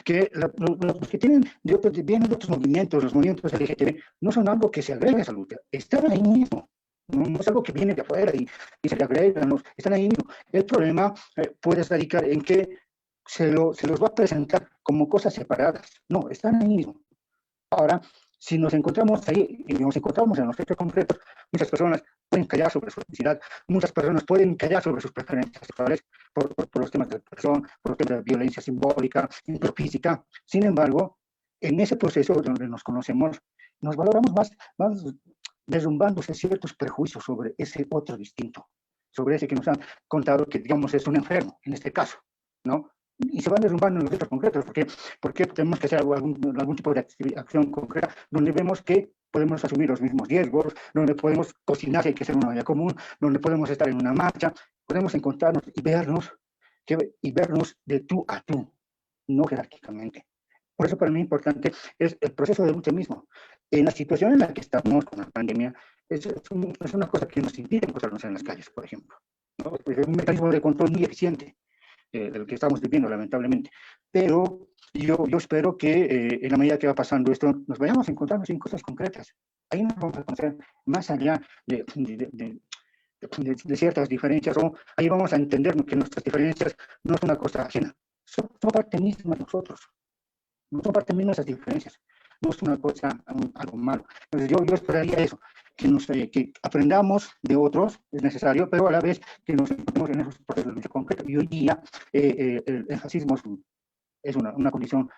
Que los que vienen de otros movimientos, los movimientos LGTB, no son algo que se agrega a esa lucha, están ahí mismo. No es algo que viene de afuera y se le agregan, están ahí mismo. El problema puede radicar en que se los va a presentar como cosas separadas. No, están ahí mismo. Ahora, Si nos encontramos ahí y nos encontramos en los hechos concretos, muchas personas pueden callar sobre su etnicidad, muchas personas pueden callar sobre sus preferencias sexuales por los temas de depresión, por los temas de violencia simbólica, física. Sin embargo, en ese proceso donde nos conocemos, nos valoramos más derrumbándose ciertos prejuicios sobre ese otro distinto, sobre ese que nos han contado que, digamos, es un enfermo, en este caso, ¿no? Y se van derrumbando en los hechos concretos, porque tenemos que hacer algún tipo de acción concreta donde vemos que podemos asumir los mismos riesgos, donde podemos cocinar si hay que hacer una olla común, donde podemos estar en una marcha, podemos encontrarnos y vernos de tú a tú, no jerárquicamente. Por eso para mí importante es el proceso de lucha mismo. En la situación en la que estamos con la pandemia, es una cosa que nos impide encontrarnos en las calles, por ejemplo, ¿no? Es un mecanismo de control muy eficiente del que estamos viviendo, lamentablemente. Pero yo espero que en la medida que va pasando esto, nos vayamos encontrando en cosas concretas. Ahí nos vamos a conocer más allá de ciertas diferencias, o ahí vamos a entender que nuestras diferencias no son una cosa ajena, son parte misma de nosotros, no son parte misma de esas diferencias, no es una cosa, algo malo. Entonces yo esperaría eso, que aprendamos de otros, es necesario, pero a la vez que nos encontremos en esos procesos de lucha concreta. Y hoy día el fascismo es una condición,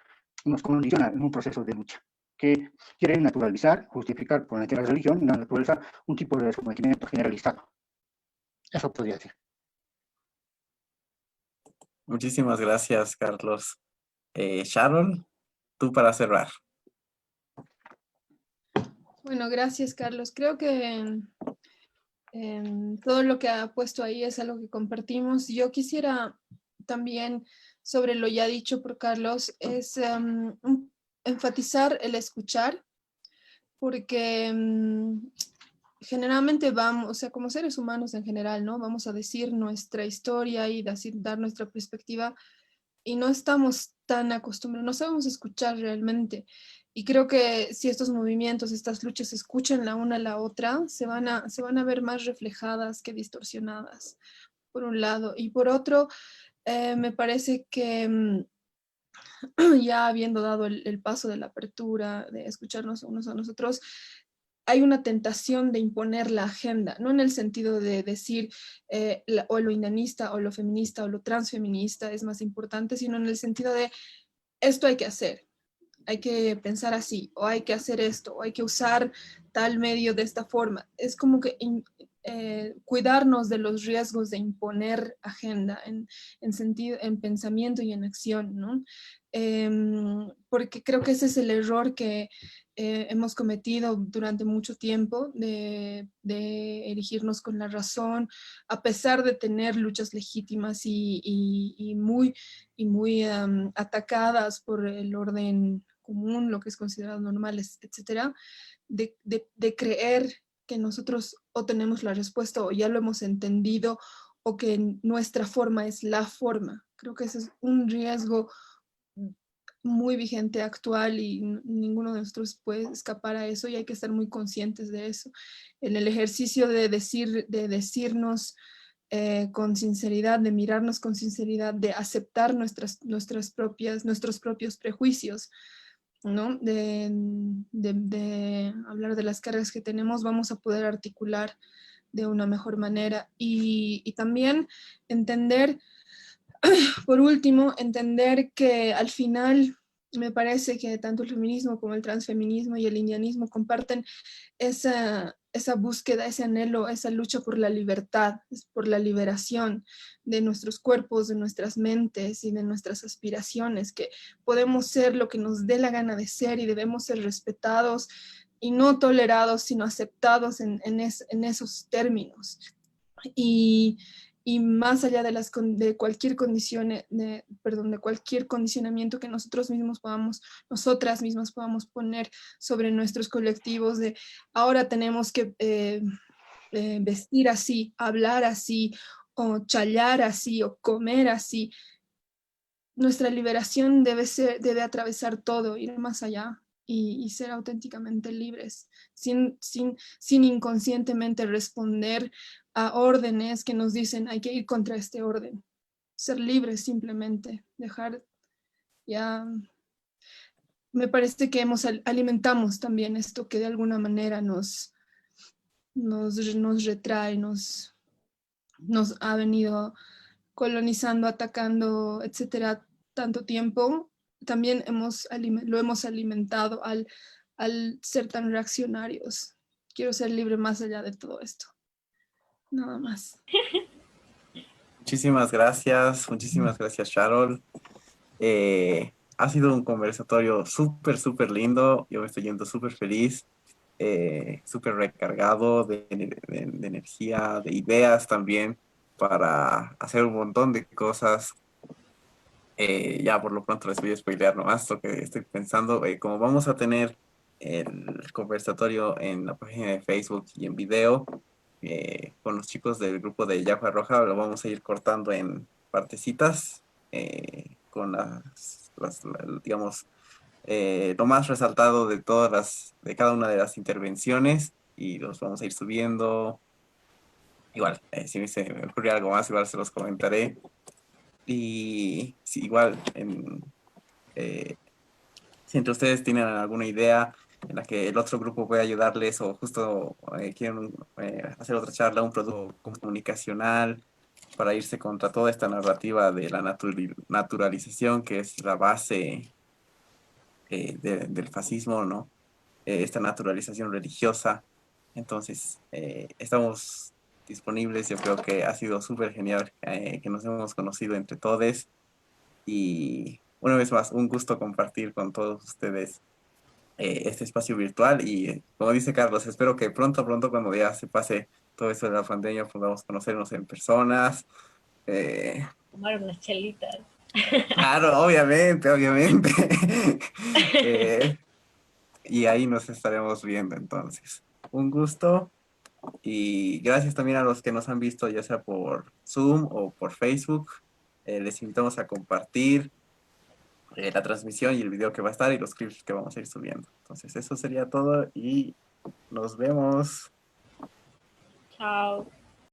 nos condiciona en un proceso de lucha que quiere naturalizar, justificar por la religión, naturalizar un tipo de sometimiento generalizado. Eso podría decir. Muchísimas gracias, Carlos. Sharon, tú para cerrar. Bueno, gracias, Carlos. Creo que todo lo que ha puesto ahí es algo que compartimos. Yo quisiera también, sobre lo ya dicho por Carlos, es enfatizar el escuchar, porque generalmente vamos, o sea, como seres humanos en general, ¿no? Vamos a decir nuestra historia y dar nuestra perspectiva y no estamos tan acostumbrados, no sabemos escuchar realmente. Y creo que si estos movimientos, estas luchas se escuchan la una a la otra, se van a ver más reflejadas que distorsionadas, por un lado. Y por otro, me parece que ya habiendo dado el paso de la apertura, de escucharnos unos a nosotros, hay una tentación de imponer la agenda, no en el sentido de decir o lo indianista o lo feminista o lo transfeminista es más importante, sino en el sentido de esto hay que hacer, hay que pensar así, o hay que hacer esto, o hay que usar tal medio de esta forma. Es como que cuidarnos de los riesgos de imponer agenda en pensamiento y en acción, ¿no? Porque creo que ese es el error que hemos cometido durante mucho tiempo de erigirnos con la razón, a pesar de tener luchas legítimas y muy atacadas por el orden común, lo que es considerado normal, etcétera, de creer que nosotros o tenemos la respuesta o ya lo hemos entendido o que nuestra forma es la forma. Creo que ese es un riesgo muy vigente, actual, y ninguno de nosotros puede escapar a eso y hay que estar muy conscientes de eso. En el ejercicio de decirnos con sinceridad, de mirarnos con sinceridad, de aceptar nuestros propios prejuicios, ¿no? De hablar de las cargas que tenemos, vamos a poder articular de una mejor manera y también entender, por último, entender que al final me parece que tanto el feminismo como el transfeminismo y el indianismo comparten esa búsqueda, ese anhelo, esa lucha por la libertad, por la liberación de nuestros cuerpos, de nuestras mentes y de nuestras aspiraciones, que podemos ser lo que nos dé la gana de ser y debemos ser respetados y no tolerados, sino aceptados en esos términos. Y más allá de cualquier condición, de cualquier condicionamiento que nosotras mismas podamos poner sobre nuestros colectivos, de ahora tenemos que vestir así, hablar así, o challar así, o comer así. Nuestra liberación debe atravesar todo, ir más allá y ser auténticamente libres, sin inconscientemente responder a órdenes que nos dicen hay que ir contra este orden. Ser libres simplemente, dejar ya me parece que alimentamos también esto que de alguna manera nos retrae, nos ha venido colonizando, atacando, etcétera, tanto tiempo. También lo hemos alimentado al ser tan reaccionarios. Quiero ser libre más allá de todo esto. Nada más. Muchísimas gracias, Sharol. Ha sido un conversatorio súper, súper lindo. Yo me estoy yendo súper feliz, súper recargado de energía, de ideas también para hacer un montón de cosas. Ya por lo pronto les voy a spoilear nomás lo que estoy pensando. Como vamos a tener el conversatorio en la página de Facebook y en video, con los chicos del grupo de Yagua Roja, lo vamos a ir cortando en partecitas, con digamos, lo más resaltado de de cada una de las intervenciones, y los vamos a ir subiendo. Igual, si se me ocurre algo más, igual se los comentaré. Y sí, igual, si entre ustedes tienen alguna idea en la que el otro grupo puede ayudarles, o justo quieren hacer otra charla, un producto comunicacional para irse contra toda esta narrativa de la naturalización, que es la base del fascismo, ¿no? Esta naturalización religiosa. Entonces, estamos disponibles. Yo creo que ha sido súper genial que nos hemos conocido entre todos. Y una vez más, un gusto compartir con todos ustedes este espacio virtual. Y como dice Carlos, espero que pronto, cuando ya se pase todo esto de la pandemia, podamos conocernos en personas. Tomar unas chelitas. Claro, obviamente, obviamente. Y ahí nos estaremos viendo entonces. Un gusto, y gracias también a los que nos han visto, ya sea por Zoom o por Facebook. Les invitamos a compartir la transmisión y el video que va a estar y los clips que vamos a ir subiendo. Entonces eso sería todo y nos vemos. Chao.